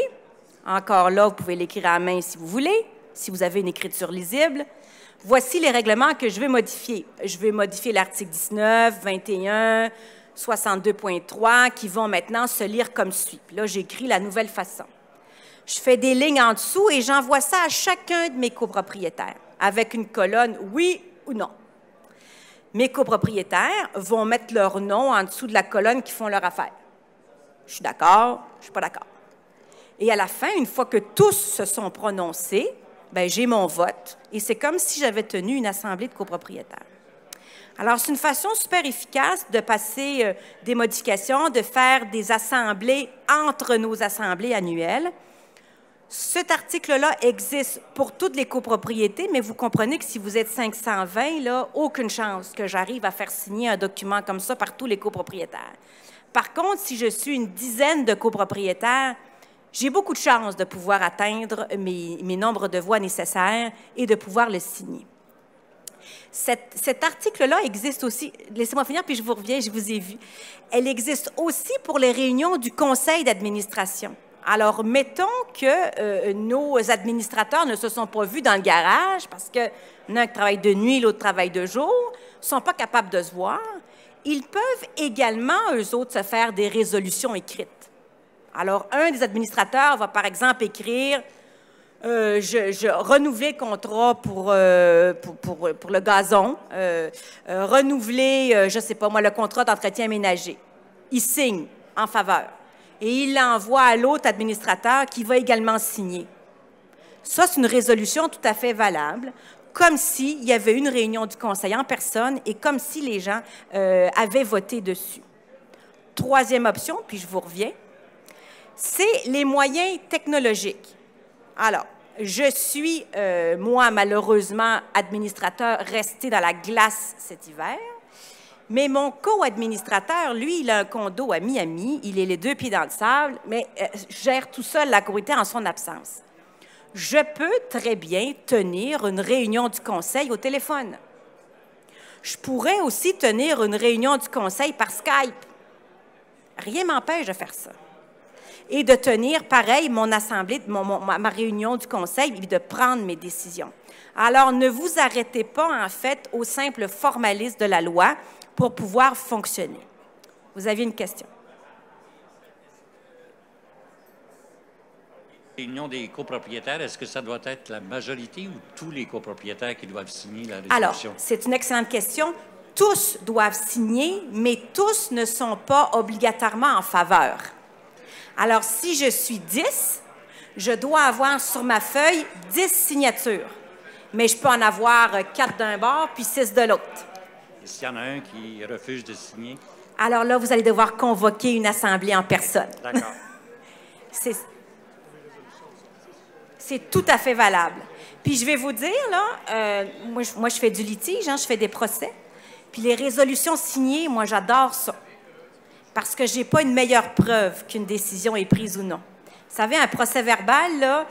Encore là, vous pouvez l'écrire à la main si vous voulez, si vous avez une écriture lisible. Voici les règlements que je vais modifier. Je vais modifier l'article 19, 21, 62.3 qui vont maintenant se lire comme suit. Puis là, j'écris la nouvelle façon. Je fais des lignes en dessous et j'envoie ça à chacun de mes copropriétaires avec une colonne oui ou non. Mes copropriétaires vont mettre leur nom en dessous de la colonne qui font leur affaire. Je suis d'accord, je ne suis pas d'accord. Et à la fin, une fois que tous se sont prononcés, bien, j'ai mon vote et c'est comme si j'avais tenu une assemblée de copropriétaires. Alors, c'est une façon super efficace de passer des modifications, de faire des assemblées entre nos assemblées annuelles. Cet article-là existe pour toutes les copropriétés, mais vous comprenez que si vous êtes 520, là, aucune chance que j'arrive à faire signer un document comme ça par tous les copropriétaires. Par contre, si je suis une dizaine de copropriétaires, j'ai beaucoup de chances de pouvoir atteindre mes nombres de voix nécessaires et de pouvoir le signer. Cet article-là existe aussi, laissez-moi finir, puis je vous reviens, je vous ai vu. Elle existe aussi pour les réunions du conseil d'administration. Alors, mettons que nos administrateurs ne se sont pas vus dans le garage parce que l'un travaille de nuit, l'autre travaille de jour, ne sont pas capables de se voir. Ils peuvent également, eux autres, se faire des résolutions écrites. Alors, un des administrateurs va, par exemple, écrire je renouveler le contrat pour le gazon, renouveler, je ne sais pas moi, le contrat d'entretien ménager. Il signe en faveur. Et il l'envoie à l'autre administrateur qui va également signer. Ça, c'est une résolution tout à fait valable, comme s'il y avait une réunion du conseil en personne et comme si les gens avaient voté dessus. Troisième option, puis je vous reviens, c'est les moyens technologiques. Alors, je suis, moi, malheureusement, administrateur resté dans la glace cet hiver, mais mon co-administrateur, lui, il a un condo à Miami, il est les deux pieds dans le sable, mais gère tout seul la copropriété en son absence. Je peux très bien tenir une réunion du conseil au téléphone. Je pourrais aussi tenir une réunion du conseil par Skype. Rien ne m'empêche de faire ça. Et de tenir, pareil, mon assemblée, ma réunion du conseil et de prendre mes décisions. Alors, ne vous arrêtez pas, en fait, au simple formalisme de la loi pour pouvoir fonctionner. Vous aviez une question? Réunion des copropriétaires, est-ce que ça doit être la majorité ou tous les copropriétaires qui doivent signer la résolution? Alors, c'est une excellente question. Tous doivent signer, mais tous ne sont pas obligatoirement en faveur. Alors, si je suis 10, je dois avoir sur ma feuille 10 signatures. Mais je peux en avoir 4 d'un bord puis 6 de l'autre. Et s'il y en a un qui refuse de signer? Alors là, vous allez devoir convoquer une assemblée en personne. D'accord. C'est tout à fait valable. Puis je vais vous dire, là, moi je fais du litige, hein, je fais des procès. Puis les résolutions signées, moi j'adore ça. Parce que je n'ai pas une meilleure preuve qu'une décision est prise ou non. Vous savez, un procès verbal, là,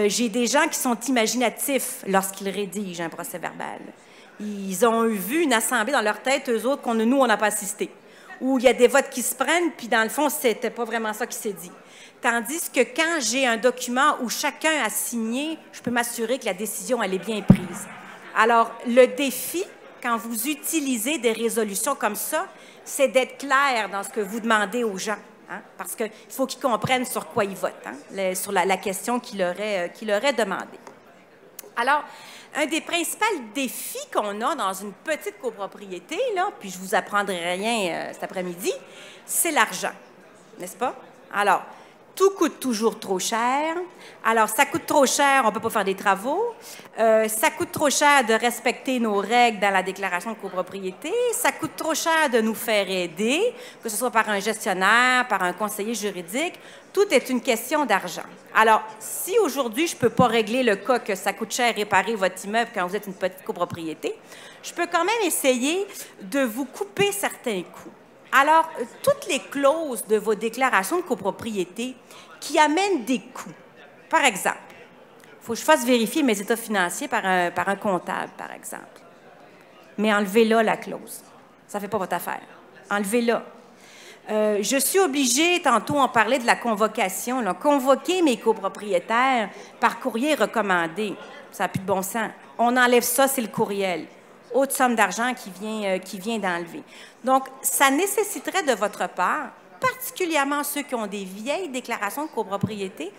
j'ai des gens qui sont imaginatifs lorsqu'ils rédigent un procès verbal. Ils ont vu une assemblée dans leur tête, eux autres, nous, on n'a pas assisté. Où il y a des votes qui se prennent, puis dans le fond, c'était pas vraiment ça qui s'est dit. Tandis que quand j'ai un document où chacun a signé, je peux m'assurer que la décision, elle est bien prise. Alors, le défi, quand vous utilisez des résolutions comme ça, c'est d'être clair dans ce que vous demandez aux gens. Hein? Parce qu'il faut qu'ils comprennent sur quoi ils votent, hein? Sur la question qu'il leur est demandée. Alors, un des principaux défis qu'on a dans une petite copropriété, là, puis je ne vous apprendrai rien cet après-midi, c'est l'argent, n'est-ce pas? Alors, tout coûte toujours trop cher. Alors, ça coûte trop cher, on ne peut pas faire des travaux. Ça coûte trop cher de respecter nos règles dans la déclaration de copropriété. Ça coûte trop cher de nous faire aider, que ce soit par un gestionnaire, par un conseiller juridique. Tout est une question d'argent. Alors, si aujourd'hui, je ne peux pas régler le cas que ça coûte cher réparer votre immeuble quand vous êtes une petite copropriété, je peux quand même essayer de vous couper certains coûts. Alors, toutes les clauses de vos déclarations de copropriété qui amènent des coûts. Par exemple, il faut que je fasse vérifier mes états financiers par un comptable, par exemple. Mais enlevez-la, la clause. Ça ne fait pas votre affaire. Enlevez-la. Je suis obligée, tantôt on parlait de la convocation, là, convoquer mes copropriétaires par courrier recommandé. Ça n'a plus de bon sens. On enlève ça, c'est le courriel. Haute somme d'argent qui vient d'enlever. Donc, ça nécessiterait de votre part, particulièrement ceux qui ont des vieilles déclarations de copropriété,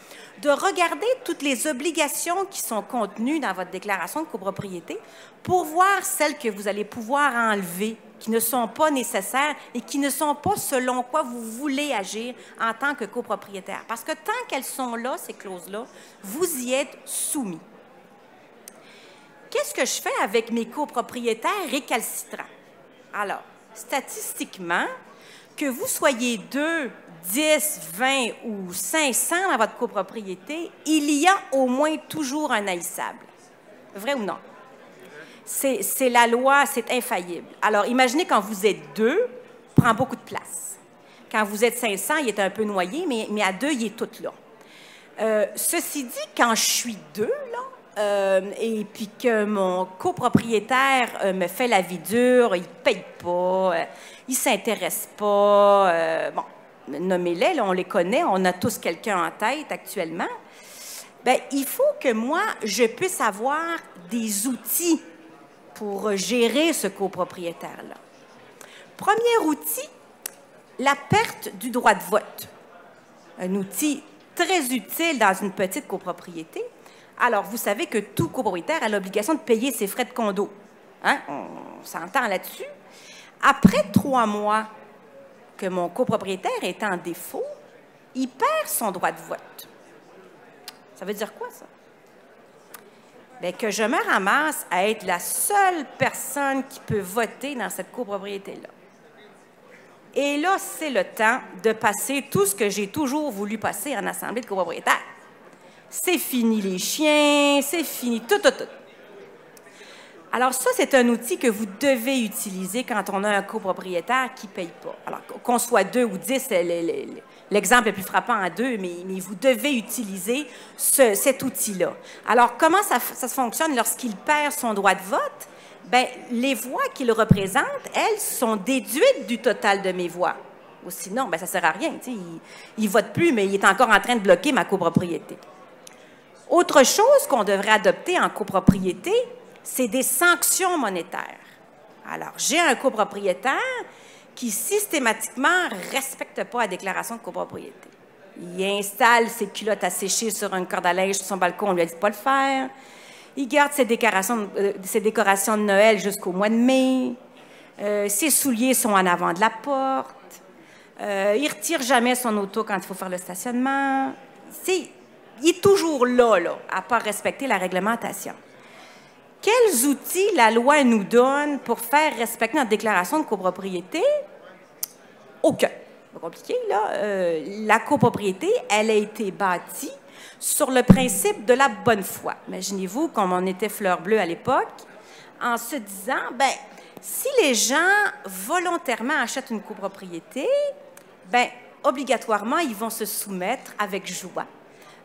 de regarder toutes les obligations qui sont contenues dans votre déclaration de copropriété pour voir celles que vous allez pouvoir enlever, qui ne sont pas nécessaires et qui ne sont pas selon quoi vous voulez agir en tant que copropriétaire. Parce que tant qu'elles sont là, ces clauses-là, vous y êtes soumis. Qu'est-ce que je fais avec mes copropriétaires récalcitrants? Alors, statistiquement, que vous soyez 2, 10, 20 ou 500 dans votre copropriété, il y a au moins toujours un haïssable. Vrai ou non? C'est la loi, c'est infaillible. Alors, imaginez quand vous êtes 2, il prend beaucoup de place. Quand vous êtes 500, il est un peu noyé, mais à 2, il est tout là. Ceci dit, quand je suis 2, là, et puis que mon copropriétaire me fait la vie dure, il ne paye pas, il ne s'intéresse pas, bon, nommez-les, là, on les connaît, on a tous quelqu'un en tête actuellement, bien, il faut que moi, je puisse avoir des outils pour gérer ce copropriétaire-là. Premier outil, la perte du droit de vote. Un outil très utile dans une petite copropriété. Alors, vous savez que tout copropriétaire a l'obligation de payer ses frais de condo. Hein? On s'entend là-dessus. Après 3 mois que mon copropriétaire est en défaut, il perd son droit de vote. Ça veut dire quoi, ça? Bien, que je me ramasse à être la seule personne qui peut voter dans cette copropriété-là. Et là, c'est le temps de passer tout ce que j'ai toujours voulu passer en assemblée de copropriétaires. C'est fini les chiens, c'est fini tout. Alors ça, c'est un outil que vous devez utiliser quand on a un copropriétaire qui ne paye pas. Alors, qu'on soit 2 ou 10, l'exemple est plus frappant à 2, mais vous devez utiliser cet outil-là. Alors, comment ça fonctionne lorsqu'il perd son droit de vote? Bien, les voix qu'il représente, elles, sont déduites du total de mes voix. Ou sinon, bien, ça ne sert à rien. Il ne vote plus, mais il est encore en train de bloquer ma copropriété. Autre chose qu'on devrait adopter en copropriété, c'est des sanctions monétaires. Alors, j'ai un copropriétaire qui systématiquement ne respecte pas la déclaration de copropriété. Il installe ses culottes à sécher sur une corde à linge sur son balcon, on lui a dit de ne pas le faire. Il garde ses décorations de Noël jusqu'au mois de mai. Ses souliers sont en avant de la porte. Il ne retire jamais son auto quand il faut faire le stationnement. Il est toujours là, à ne pas respecter la réglementation. Quels outils la loi nous donne pour faire respecter notre déclaration de copropriété? Aucun. C'est pas compliqué, là. La copropriété, elle a été bâtie sur le principe de la bonne foi. Imaginez-vous, comme on était fleur bleue à l'époque, en se disant, bien, si les gens volontairement achètent une copropriété, bien, obligatoirement, ils vont se soumettre avec joie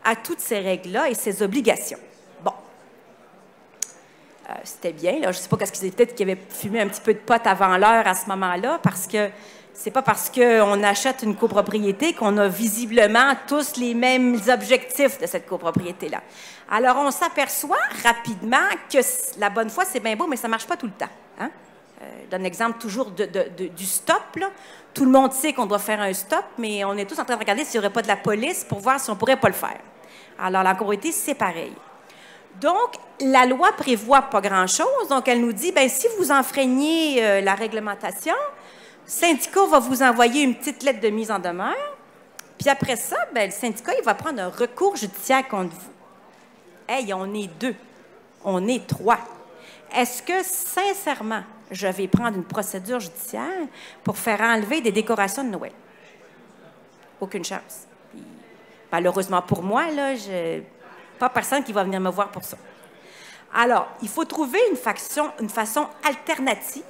à toutes ces règles-là et ces obligations. Bon. C'était bien, là. Je ne sais pas qu'est-ce qu'ils étaient, peut-être qu'ils avaient fumé un petit peu de pot avant l'heure à ce moment-là, parce que c'est pas parce qu'on achète une copropriété qu'on a visiblement tous les mêmes objectifs de cette copropriété-là. Alors, on s'aperçoit rapidement que la bonne foi, c'est bien beau, mais ça ne marche pas tout le temps. Hein? Je donne l'exemple toujours du stop, là. Tout le monde sait qu'on doit faire un stop, mais on est tous en train de regarder s'il n'y aurait pas de la police pour voir si on ne pourrait pas le faire. Alors, la copropriété, c'est pareil. Donc, la loi prévoit pas grand-chose. Donc, elle nous dit, bien, si vous enfreignez la réglementation, le syndicat va vous envoyer une petite lettre de mise en demeure. Puis après ça, bien, le syndicat, il va prendre un recours judiciaire contre vous. Hey, on est 2. On est 3. Est-ce que, sincèrement, je vais prendre une procédure judiciaire pour faire enlever des décorations de Noël? Aucune chance. Puis, malheureusement pour moi, là, pas personne qui va venir me voir pour ça. Alors, il faut trouver une façon alternative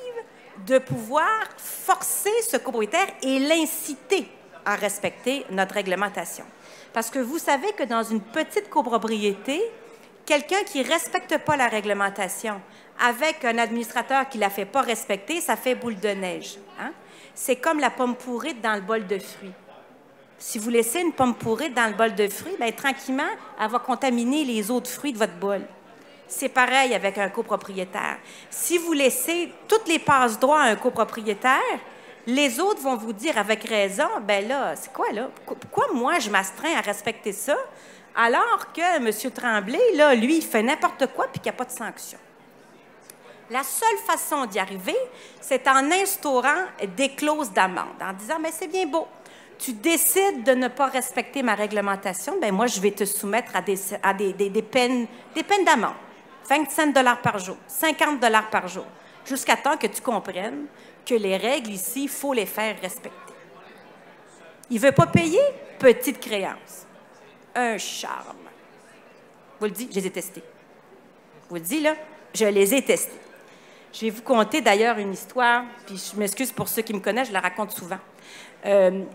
de pouvoir forcer ce copropriétaire et l'inciter à respecter notre réglementation. Parce que vous savez que dans une petite copropriété, quelqu'un qui ne respecte pas la réglementation avec un administrateur qui ne la fait pas respecter, ça fait boule de neige. Hein? c'est comme la pomme pourrite dans le bol de fruits. Si vous laissez une pomme pourrite dans le bol de fruits, bien, tranquillement, elle va contaminer les autres fruits de votre bol. C'est pareil avec un copropriétaire. Si vous laissez toutes les passe-droits à un copropriétaire, les autres vont vous dire avec raison, ben là, c'est quoi là? Pourquoi moi, je m'astreins à respecter ça, alors que M. Tremblay, là, lui, il fait n'importe quoi puis qu'il n'y a pas de sanction? La seule façon d'y arriver, c'est en instaurant des clauses d'amende, en disant, bien, c'est bien beau. Tu décides de ne pas respecter ma réglementation, bien, moi, je vais te soumettre à des peines d'amende. 25 $ par jour, 50 $ par jour, jusqu'à temps que tu comprennes que les règles ici, il faut les faire respecter. Il ne veut pas payer? Petite créance. Un charme. Vous le dites, je les ai testés. Vous le dites, là, je les ai testés. Je vais vous conter d'ailleurs une histoire, puis je m'excuse pour ceux qui me connaissent, je la raconte souvent.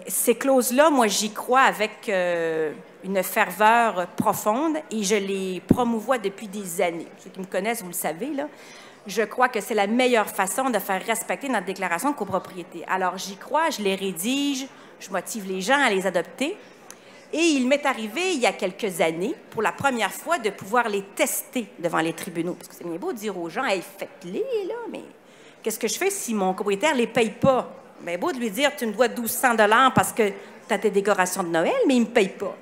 Ces clauses-là, moi, j'y crois avec une ferveur profonde et je les promouvois depuis des années. Ceux qui me connaissent, vous le savez, là. Je crois que c'est la meilleure façon de faire respecter notre déclaration de copropriété. Alors, j'y crois, je les rédige, je motive les gens à les adopter. Et il m'est arrivé, il y a quelques années, pour la première fois, de pouvoir les tester devant les tribunaux. Parce que c'est bien beau de dire aux gens, « Hey, faites-les, là, mais qu'est-ce que je fais si mon copropriétaire ne les paye pas? » Bien beau de lui dire, « Tu me dois 1 200 $ parce que tu as tes décorations de Noël, mais il ne me paye pas. »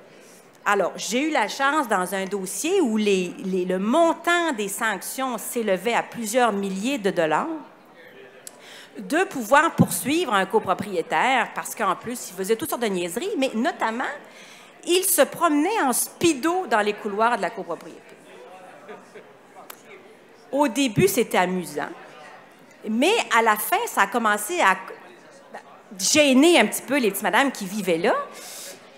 Alors, j'ai eu la chance, dans un dossier où le montant des sanctions s'élevait à plusieurs milliers de dollars, de pouvoir poursuivre un copropriétaire parce qu'en plus, il faisait toutes sortes de niaiseries, mais notamment, il se promenait en speedo dans les couloirs de la copropriété. Au début, c'était amusant, mais à la fin, ça a commencé à gêner un petit peu les petites madames qui vivaient là,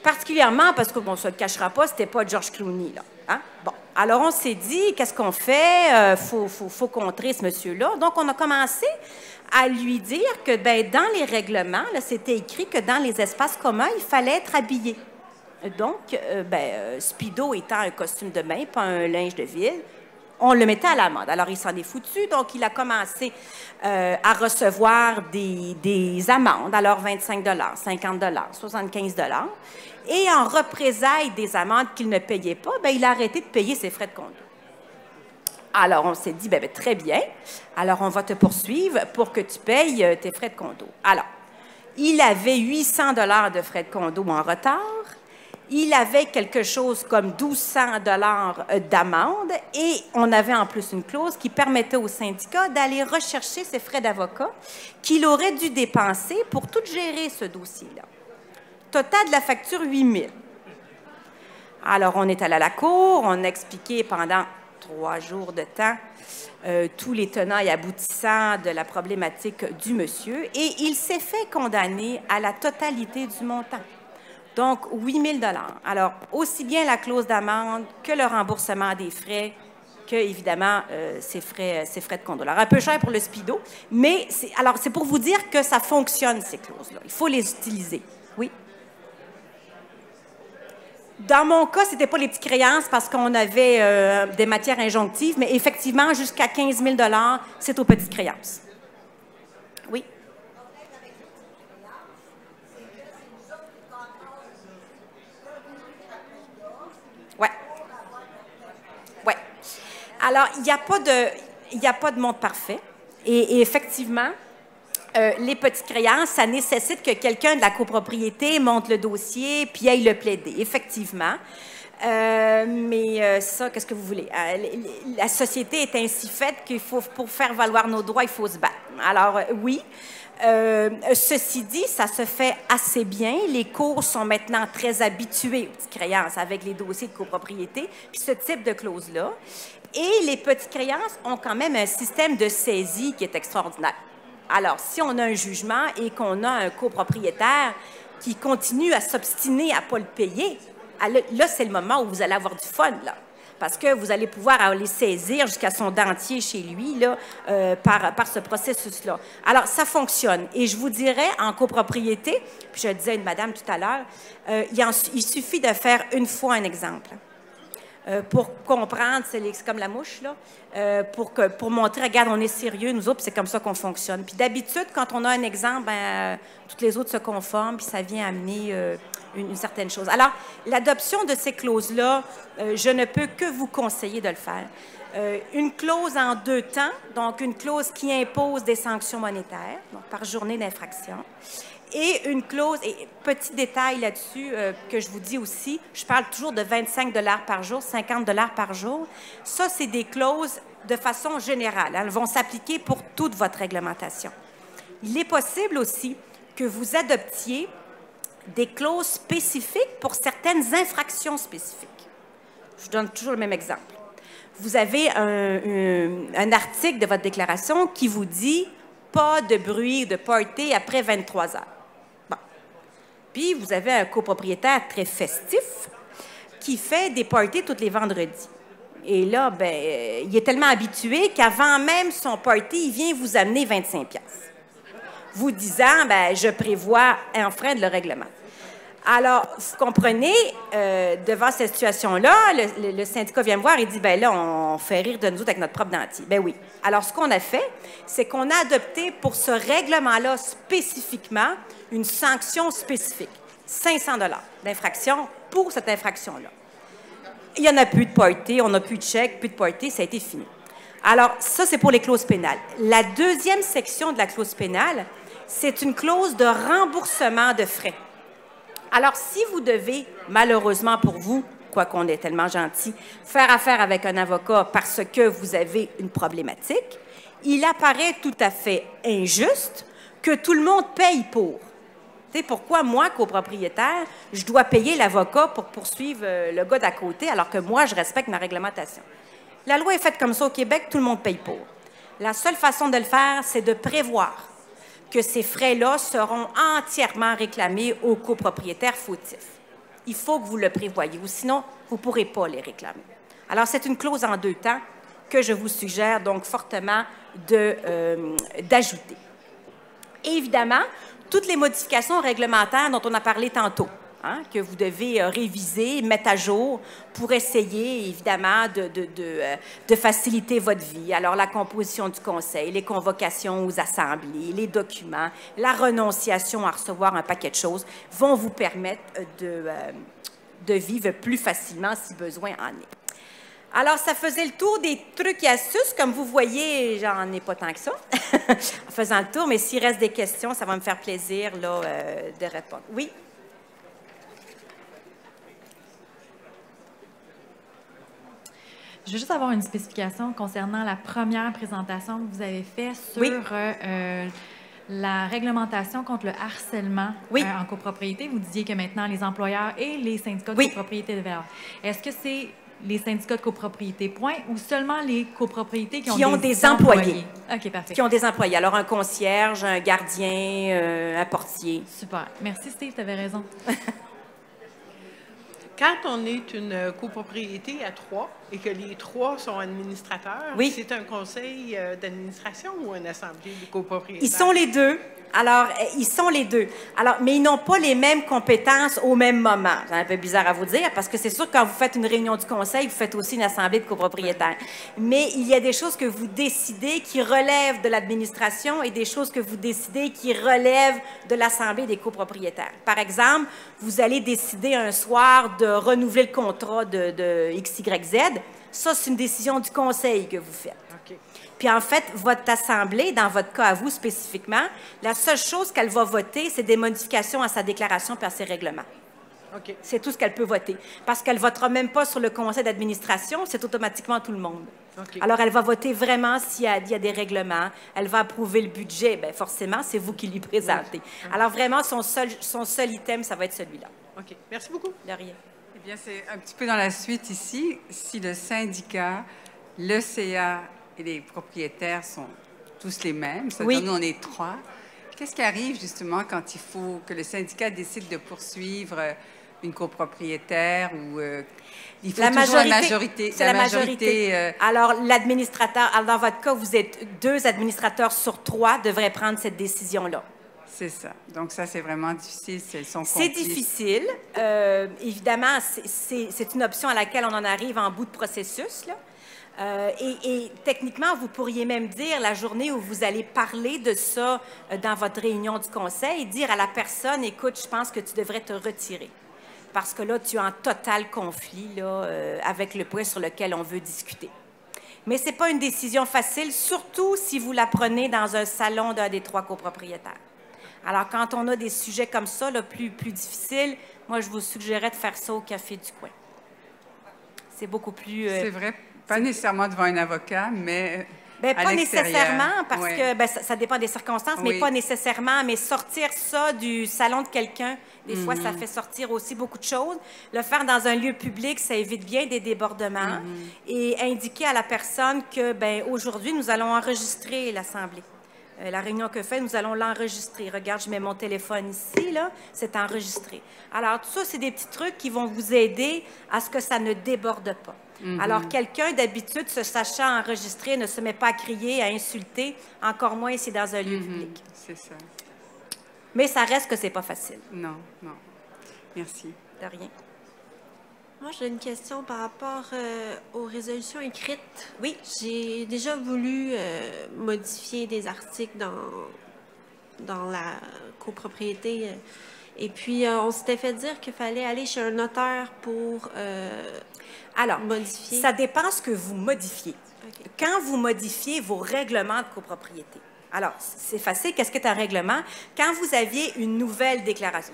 particulièrement parce qu'on ne se le cachera pas, c'était pas George Clooney, là. Hein? Bon, alors on s'est dit, qu'est-ce qu'on fait? Faut contrer ce monsieur-là. Donc, on a commencé à lui dire que, ben, dans les règlements, là, c'était écrit que dans les espaces communs, il fallait être habillé. Donc, speedo étant un costume de bain, pas un linge de ville, on le mettait à l'amende. Alors, il s'en est foutu, donc il a commencé à recevoir des amendes. Alors, 25 $, 50 $, 75 $. Et en représailles des amendes qu'il ne payait pas, bien, il a arrêté de payer ses frais de condo. Alors, on s'est dit, bien, très bien. Alors, on va te poursuivre pour que tu payes tes frais de condo. Alors, il avait 800 $ de frais de condo en retard. Il avait quelque chose comme 1 200 $ d'amende et on avait en plus une clause qui permettait au syndicat d'aller rechercher ses frais d'avocat qu'il aurait dû dépenser pour tout gérer ce dossier-là. Total de la facture, 8 000. Alors, on est allé à la cour, on a expliqué pendant 3 jours de temps tous les tenants et aboutissants de la problématique du monsieur et il s'est fait condamner à la totalité du montant. Donc, 8 000 $. Alors, aussi bien la clause d'amende que le remboursement des frais, que, évidemment, ces frais de condo. Alors, un peu cher pour le speedo, mais c'est pour vous dire que ça fonctionne, ces clauses-là. Il faut les utiliser. Oui? Dans mon cas, ce n'était pas les petites créances parce qu'on avait des matières injonctives, mais effectivement, jusqu'à 15 000 $, c'est aux petites créances. Oui? Oui. Alors, il n'y a pas de monde parfait. Et effectivement, les petites créances, ça nécessite que quelqu'un de la copropriété monte le dossier puis aille le plaider, effectivement. Mais ça, qu'est-ce que vous voulez? La société est ainsi faite qu'il faut, pour faire valoir nos droits, il faut se battre. Alors, oui. Ceci dit, ça se fait assez bien. Les cours sont maintenant très habitués aux petites créances avec les dossiers de copropriété, puis ce type de clause-là. Et les petites créances ont quand même un système de saisie qui est extraordinaire. Alors, si on a un jugement et qu'on a un copropriétaire qui continue à s'obstiner à ne pas le payer, là, c'est le moment où vous allez avoir du fun, là. Parce que vous allez pouvoir aller saisir jusqu'à son dentier chez lui là, par ce processus-là. Alors, ça fonctionne. Et je vous dirais, en copropriété, puis je disais à une madame tout à l'heure, il suffit de faire une fois un exemple. pour comprendre, c'est comme la mouche, là, pour montrer, regarde, on est sérieux, nous autres, c'est comme ça qu'on fonctionne. Puis d'habitude, quand on a un exemple, ben, toutes les autres se conforment, puis ça vient amener une certaine chose. Alors, l'adoption de ces clauses-là, je ne peux que vous conseiller de le faire. Une clause en 2 temps, donc une clause qui impose des sanctions monétaires, donc par journée d'infraction, et une clause, et petit détail là-dessus que je vous dis aussi, je parle toujours de 25 $ par jour, 50 $ par jour. Ça, c'est des clauses de façon générale. Elles vont s'appliquer pour toute votre réglementation. Il est possible aussi que vous adoptiez des clauses spécifiques pour certaines infractions spécifiques. Je donne toujours le même exemple. Vous avez un article de votre déclaration qui vous dit « pas de bruit, de party après 23 heures ». Bon. Puis, vous avez un copropriétaire très festif qui fait des parties tous les vendredis. Et là, ben, il est tellement habitué qu'avant même son party, il vient vous amener 25$. Vous disant, ben, je prévois enfreindre le règlement. Alors, vous comprenez, devant cette situation-là, le syndicat vient me voir et dit, ben là, on fait rire de nous autres avec notre propre dentier. Ben oui. Alors, ce qu'on a fait, c'est qu'on a adopté pour ce règlement-là spécifiquement une sanction spécifique. 500 $ d'infraction pour cette infraction-là. Il n'y en a plus de party, on n'a plus de chèque, plus de party, ça a été fini. Alors, ça, c'est pour les clauses pénales. La deuxième section de la clause pénale, c'est une clause de remboursement de frais. Alors, si vous devez, malheureusement pour vous, quoiqu'on est tellement gentil, faire affaire avec un avocat parce que vous avez une problématique, il apparaît tout à fait injuste que tout le monde paye pour. Tu sais, pourquoi moi, copropriétaire, je dois payer l'avocat pour poursuivre le gars d'à côté alors que moi, je respecte ma réglementation? La loi est faite comme ça au Québec, tout le monde paye pour. La seule façon de le faire, c'est de prévoir que ces frais-là seront entièrement réclamés aux copropriétaires fautifs. Il faut que vous le prévoyez, ou sinon, vous ne pourrez pas les réclamer. Alors, c'est une clause en 2 temps que je vous suggère donc fortement d'ajouter. Évidemment, toutes les modifications réglementaires dont on a parlé tantôt, hein, que vous devez réviser, mettre à jour pour essayer, évidemment, de faciliter votre vie. Alors, la composition du conseil, les convocations aux assemblées, les documents, la renonciation à recevoir un paquet de choses vont vous permettre de vivre plus facilement si besoin en est. Alors, ça faisait le tour des trucs et astuces. Comme vous voyez, j'en ai pas tant que ça en faisant le tour, mais s'il reste des questions, ça va me faire plaisir là, de répondre. Oui? Je veux juste avoir une spécification concernant la première présentation que vous avez faite sur la réglementation contre le harcèlement en copropriété. Vous disiez que maintenant, les employeurs et les syndicats de copropriété devaient avoir. Est-ce que c'est les syndicats de copropriété, point, ou seulement les copropriétés qui ont des employés? OK, parfait. Qui ont des employés. Alors, un concierge, un gardien, un portier. Super. Merci, Steve, tu avais raison. Quand on est une copropriété à 3 et que les 3 sont administrateurs, c'est un conseil d'administration ou une assemblée de copropriétaires? Ils sont les deux. Alors, ils sont les deux. Alors, mais ils n'ont pas les mêmes compétences au même moment. C'est un peu bizarre à vous dire, parce que c'est sûr que quand vous faites une réunion du conseil, vous faites aussi une assemblée de copropriétaires. Mais il y a des choses que vous décidez qui relèvent de l'administration et des choses que vous décidez qui relèvent de l'assemblée des copropriétaires. Par exemple, vous allez décider un soir de renouveler le contrat de XYZ. Ça, c'est une décision du conseil que vous faites. Okay. Puis en fait, votre assemblée, dans votre cas à vous spécifiquement, la seule chose qu'elle va voter, c'est des modifications à sa déclaration et à ses règlements. Okay. C'est tout ce qu'elle peut voter. Parce qu'elle ne votera même pas sur le conseil d'administration, c'est automatiquement tout le monde. Okay. Alors, elle va voter vraiment s'il y a des règlements. Elle va approuver le budget. Bien, forcément, c'est vous qui lui présentez. Okay. Alors, vraiment, son seul item, ça va être celui-là. OK. Merci beaucoup. De rien. Eh bien, c'est un petit peu dans la suite ici. Si le syndicat, le CA et les propriétaires sont tous les mêmes, c'est-à-dire nous, on est 3, qu'est-ce qui arrive justement quand il faut que le syndicat décide de poursuivre une copropriétaire ou il faut toujours la majorité? C'est la majorité. Alors, l'administrateur, dans votre cas, vous êtes 2 administrateurs sur 3 devraient prendre cette décision-là. C'est ça. Donc ça, c'est vraiment difficile. C'est difficile. Évidemment, c'est une option à laquelle on en arrive en bout de processus, là. Et techniquement, vous pourriez même dire la journée où vous allez parler de ça dans votre réunion du conseil, dire à la personne, écoute, je pense que tu devrais te retirer. Parce que là, tu es en total conflit là, avec le point sur lequel on veut discuter. Mais ce n'est pas une décision facile, surtout si vous la prenez dans un salon d'un des 3 copropriétaires. Alors, quand on a des sujets comme ça, là, plus difficiles, moi, je vous suggérerais de faire ça au café du coin. C'est beaucoup plus... c'est vrai. Pas nécessairement devant un avocat, mais pas nécessairement, parce que ça dépend des circonstances, mais pas nécessairement. Mais sortir ça du salon de quelqu'un, des fois, ça fait sortir aussi beaucoup de choses. Le faire dans un lieu public, ça évite bien des débordements. Et indiquer à la personne que, aujourd'hui, nous allons enregistrer l'Assemblée. La réunion que fait, nous allons l'enregistrer. Regarde, je mets mon téléphone ici, là, c'est enregistré. Alors, tout ça, c'est des petits trucs qui vont vous aider à ce que ça ne déborde pas. Alors, quelqu'un d'habitude, se sachant enregistrer, ne se met pas à crier, à insulter, encore moins si c'est dans un lieu public. C'est ça. Mais ça reste que c'est pas facile. Non, non. Merci. De rien. Moi, j'ai une question par rapport aux résolutions écrites. Oui. J'ai déjà voulu modifier des articles dans la copropriété. Et puis, on s'était fait dire qu'il fallait aller chez un notaire pour modifier. Ça dépend ce que vous modifiez. Okay. Quand vous modifiez vos règlements de copropriété, alors, c'est facile. Qu'est-ce qu'est un règlement? Quand vous aviez une nouvelle déclaration,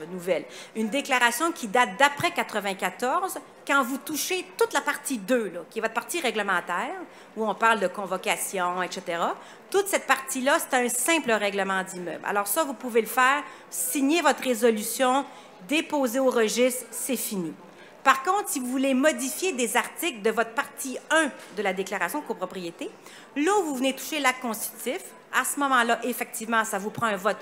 une déclaration qui date d'après 94, quand vous touchez toute la partie 2, là, qui est votre partie réglementaire, où on parle de convocation, etc., toute cette partie-là, c'est un simple règlement d'immeuble. Alors ça, vous pouvez le faire, signer votre résolution, déposer au registre, c'est fini. Par contre, si vous voulez modifier des articles de votre partie 1 de la déclaration de copropriété, là où vous venez toucher l'acte constitutif, à ce moment-là, effectivement, ça vous prend un vote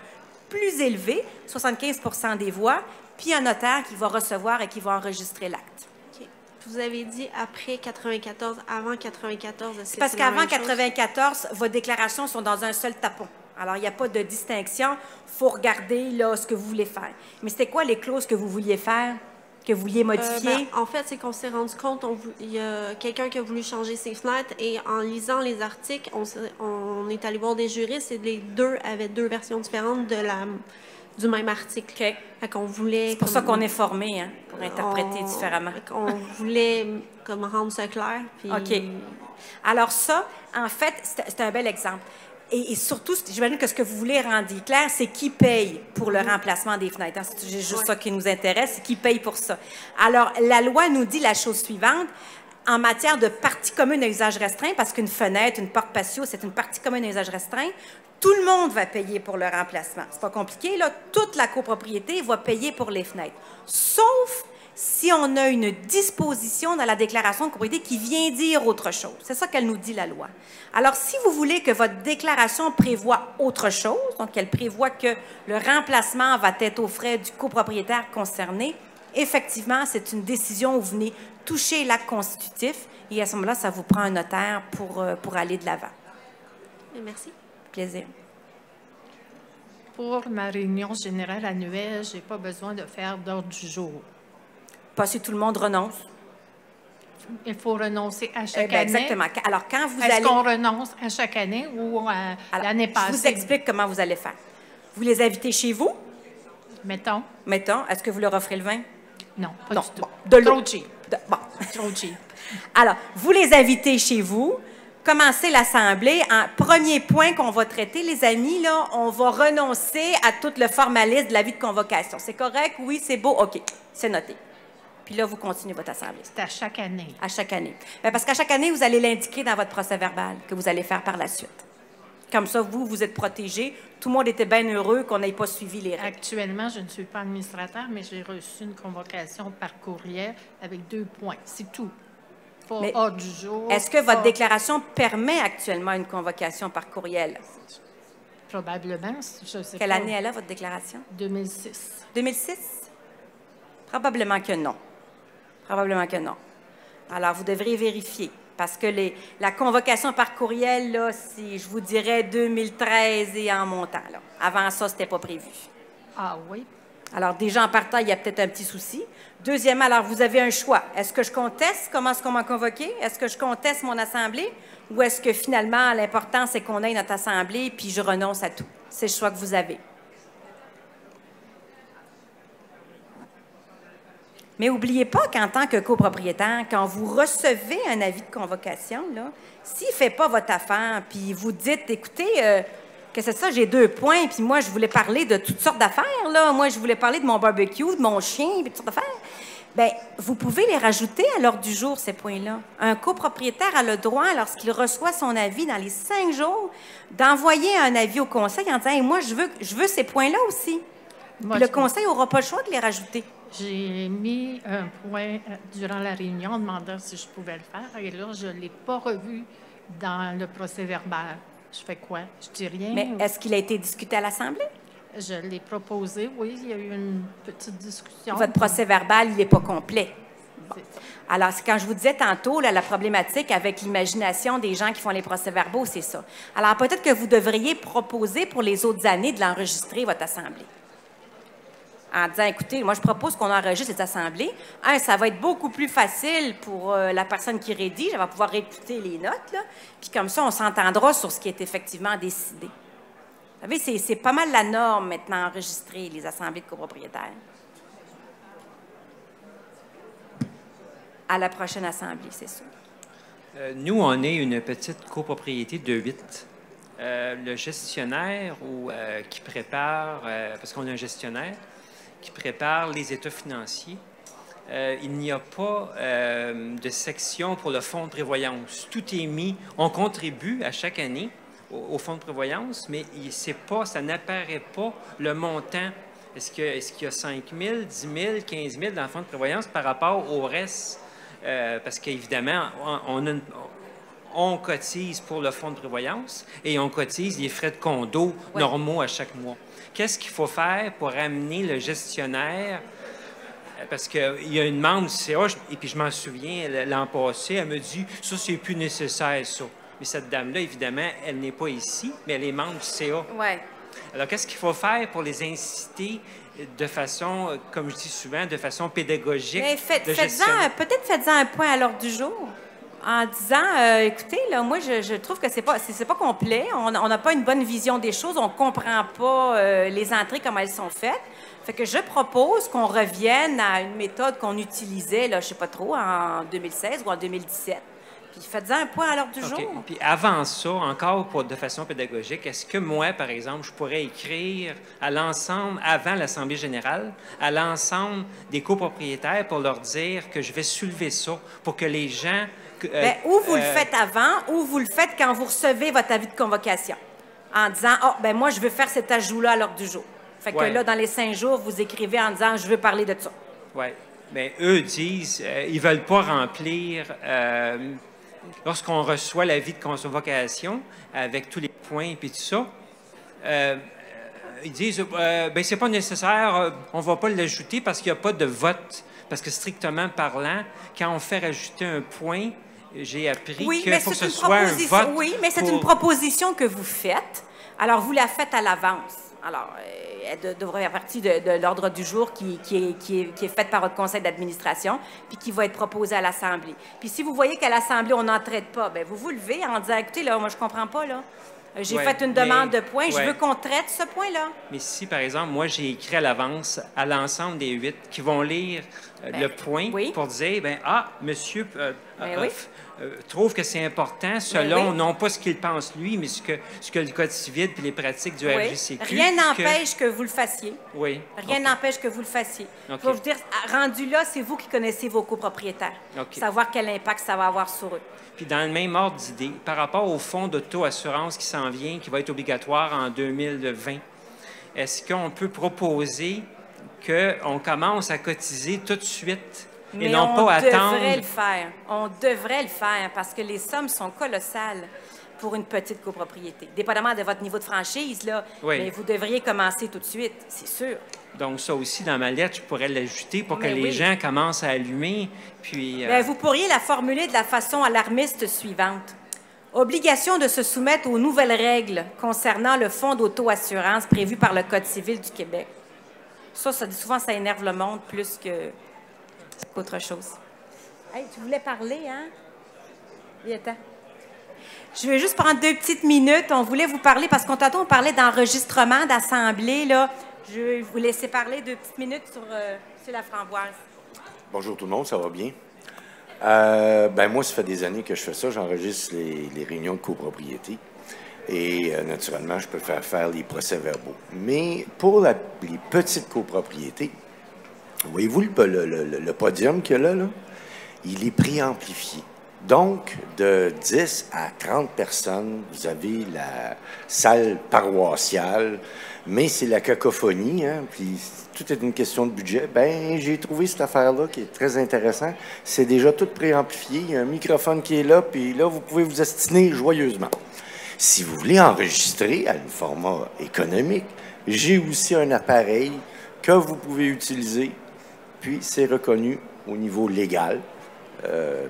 plus élevé, 75 % des voix, puis un notaire qui va recevoir et qui va enregistrer l'acte. Okay. Vous avez dit après 94, avant 94... C'est parce qu'avant 94, vos déclarations sont dans un seul tapon. Alors, il n'y a pas de distinction. Il faut regarder là, ce que vous voulez faire. Mais c'était quoi les clauses que vous vouliez faire? Que vous vouliez modifier? En fait, c'est qu'on s'est rendu compte, il y a quelqu'un qui a voulu changer ses fenêtres et en lisant les articles, on est allé voir des juristes et les deux avaient 2 versions différentes du même article. Okay. Fait qu'on voulait... C'est pour ça qu'on est formé, hein, pour interpréter différemment. On voulait rendre ça clair. Puis... OK. Alors ça, en fait, c'est un bel exemple. Et surtout, j'imagine que ce que vous voulez rendre clair, c'est qui paye pour le remplacement des fenêtres. Hein? C'est juste ça qui nous intéresse, c'est qui paye pour ça. Alors, la loi nous dit la chose suivante. En matière de partie commune à usage restreint, parce qu'une fenêtre, une porte patio, c'est une partie commune à usage restreint, tout le monde va payer pour le remplacement. C'est pas compliqué, là. Toute la copropriété va payer pour les fenêtres. Sauf si on a une disposition dans la déclaration de copropriété qui vient dire autre chose. C'est ça qu'elle nous dit, la loi. Alors, si vous voulez que votre déclaration prévoit autre chose, donc qu'elle prévoit que le remplacement va être aux frais du copropriétaire concerné, effectivement, c'est une décision où vous venez toucher l'acte constitutif et à ce moment-là, ça vous prend un notaire pour aller de l'avant. Merci. Plaisir. Pour ma réunion générale annuelle, je n'ai pas besoin de faire d'ordre du jour. Pas si tout le monde renonce. Il faut renoncer à chaque année. Exactement. Alors, quand vous allez... Est-ce qu'on renonce à chaque année ou l'année passée? Je vous explique comment vous allez faire. Vous les invitez chez vous. Mettons. Est-ce que vous leur offrez le vin? Non, pas du tout. Bon, de l'eau. Trop cheap. Bon. Trop cheap. Alors, vous les invitez chez vous. Commencez l'Assemblée. Premier point qu'on va traiter, les amis, là, on va renoncer à tout le formalisme de l'avis de convocation. C'est correct? Oui, c'est beau? OK, c'est noté. Puis là, vous continuez votre assemblée. C'est à chaque année. À chaque année. Bien, parce qu'à chaque année, vous allez l'indiquer dans votre procès-verbal que vous allez faire par la suite. Comme ça, vous êtes protégés. Tout le monde était bien heureux qu'on n'ait pas suivi les règles. Actuellement, je ne suis pas administrateur, mais j'ai reçu une convocation par courriel avec 2 points. C'est tout. Pas hors du jour. Est-ce que votre déclaration permet actuellement une convocation par courriel? Probablement. Je sais Quelle année elle a, votre déclaration? 2006. 2006? Probablement que non. Probablement que non. Alors, vous devriez vérifier. Parce que la convocation par courriel, là, je vous dirais 2013 et en montant. Là. Avant ça, ce n'était pas prévu. Ah oui? Alors, déjà, en partant, il y a peut-être un petit souci. Deuxièmement, alors, vous avez un choix. Est-ce que je conteste comment est-ce qu'on m'a convoqué? Est-ce que je conteste mon assemblée? Ou est-ce que, finalement, l'important, c'est qu'on ait notre assemblée puis je renonce à tout? C'est le choix que vous avez. Mais n'oubliez pas qu'en tant que copropriétaire, quand vous recevez un avis de convocation, s'il ne fait pas votre affaire, puis vous dites, écoutez, que c'est ça, j'ai 2 points, puis moi, je voulais parler de toutes sortes d'affaires, là. Moi, je voulais parler de mon barbecue, de mon chien, puis toutes sortes d'affaires. Bien, vous pouvez les rajouter à l'ordre du jour, ces points-là. Un copropriétaire a le droit, lorsqu'il reçoit son avis dans les 5 jours, d'envoyer un avis au conseil en disant, hey, moi, je veux ces points-là aussi. Puis le conseil n'aura pas le choix de les rajouter. J'ai mis un point durant la réunion demandant si je pouvais le faire, et là, je ne l'ai pas revu dans le procès-verbal. Je fais quoi? Je dis rien. Mais est-ce qu'il a été discuté à l'Assemblée? Je l'ai proposé, oui. Il y a eu une petite discussion. Votre procès-verbal, il n'est pas complet. Bon. Alors, quand je vous disais tantôt, là, la problématique avec l'imagination des gens qui font les procès-verbaux, c'est ça. Alors, peut-être que vous devriez proposer pour les autres années de l'enregistrer, votre Assemblée. En disant, écoutez, moi, je propose qu'on enregistre cette assemblée. Ça va être beaucoup plus facile pour la personne qui rédige. Elle va pouvoir réécouter les notes, là. Puis comme ça, on s'entendra sur ce qui est effectivement décidé. Vous savez, c'est pas mal la norme maintenant, enregistrer les assemblées de copropriétaires. À la prochaine assemblée, c'est sûr. Nous, on est une petite copropriété de 8. Le gestionnaire qui prépare, parce qu'on a un gestionnaire, qui prépare les états financiers. Il n'y a pas de section pour le fonds de prévoyance. Tout est mis. On contribue à chaque année au fonds de prévoyance, mais ça n'apparaît pas le montant. Est-ce qu'il y a 5 000, 10 000, 15 000 dans le fonds de prévoyance par rapport au reste? Parce qu'évidemment, on cotise pour le fonds de prévoyance et on cotise les frais de condo normaux à chaque mois. Qu'est-ce qu'il faut faire pour amener le gestionnaire? Parce qu'il y a une membre du CA, et puis je m'en souviens, l'an passé, elle me dit « ça, c'est plus nécessaire, ça ». Mais cette dame-là, évidemment, elle n'est pas ici, mais elle est membre du CA. Ouais. Alors, qu'est-ce qu'il faut faire pour les inciter de façon, comme je dis souvent, de façon pédagogique? Peut-être faites-en un point à l'ordre du jour. En disant, écoutez, là, moi, je trouve que c'est pas complet. On n'a pas une bonne vision des choses. On ne comprend pas les entrées, comment elles sont faites. Fait que je propose qu'on revienne à une méthode qu'on utilisait, là, je ne sais pas trop, en 2016 ou en 2017. Puis faites-en un point à l'ordre du jour. Puis avant ça, encore de façon pédagogique, est-ce que moi, par exemple, je pourrais écrire à l'ensemble, avant l'Assemblée générale, à l'ensemble des copropriétaires pour leur dire que je vais soulever ça, pour que les gens... ou vous le faites avant, ou vous le faites quand vous recevez votre avis de convocation, en disant, moi, je veux faire cet ajout-là à l'ordre du jour. Fait que là, dans les 5 jours, vous écrivez en disant, je veux parler de ça. Oui. Bien, eux disent, ils ne veulent pas remplir... lorsqu'on reçoit l'avis de convocation avec tous les points et tout ça, ils disent c'est pas nécessaire, on ne va pas l'ajouter parce qu'il n'y a pas de vote. Parce que strictement parlant, quand on fait rajouter un point, j'ai appris qu'il faut que ce soit un vote. Oui, mais c'est une proposition que vous faites. Alors, vous la faites à l'avance. Alors, elle devrait faire partie de l'ordre du jour qui est faite par votre conseil d'administration puis qui va être proposée à l'Assemblée. Puis si vous voyez qu'à l'Assemblée, on n'en traite pas, bien, vous levez en disant, écoutez, là, moi, je comprends pas, là. J'ai fait une demande de points, je veux qu'on traite ce point-là. Mais si, par exemple, moi, j'ai écrit à l'avance à l'ensemble des 8 qui vont lire le point pour dire, monsieur trouve que c'est important selon, non pas ce qu'il pense lui, mais ce que le Code civil et les pratiques du RGCQ. Rien n'empêche que vous le fassiez. Oui. Rien n'empêche que vous le fassiez. Je vais vous dire, rendu là, c'est vous qui connaissez vos copropriétaires. Savoir quel impact ça va avoir sur eux. Puis dans le même ordre d'idée, par rapport au fonds d'auto-assurance qui s'en vient, qui va être obligatoire en 2020, est-ce qu'on peut proposer qu'on commence à cotiser tout de suite et non pas attendre? On devrait le faire parce que les sommes sont colossales. pour une petite copropriété. Dépendamment de votre niveau de franchise, là, oui. Mais vous devriez commencer tout de suite, c'est sûr. Donc, ça aussi, dans ma lettre, je pourrais l'ajouter pour que les gens commencent à allumer. Puis, Bien, vous pourriez la formuler de la façon alarmiste suivante. Obligation de se soumettre aux nouvelles règles concernant le fonds d'auto-assurance prévu par le Code civil du Québec. Ça, souvent, ça énerve le monde plus qu'autre chose. Hey, tu voulais parler, hein? Viens-t'en. Je vais juste prendre 2 petites minutes. On voulait vous parler, parce qu'on tantôt, on parlait d'enregistrement d'assemblée, là. Je vais vous laisser parler 2 petites minutes sur Laframboise. Bonjour tout le monde, ça va bien? Moi, ça fait des années que je fais ça. J'enregistre les réunions de copropriété. Et naturellement, je peux faire les procès-verbaux. Mais pour les petites copropriétés, voyez-vous le podium qu'il y a là? Il est préamplifié. Donc, de 10 à 30 personnes, vous avez la salle paroissiale, mais c'est la cacophonie, hein, puis tout est une question de budget. Bien, j'ai trouvé cette affaire-là qui est très intéressante. C'est déjà tout préamplifié, il y a un microphone qui est là, puis là, vous pouvez vous ostiner joyeusement. Si vous voulez enregistrer à un format économique, j'ai aussi un appareil que vous pouvez utiliser, puis c'est reconnu au niveau légal.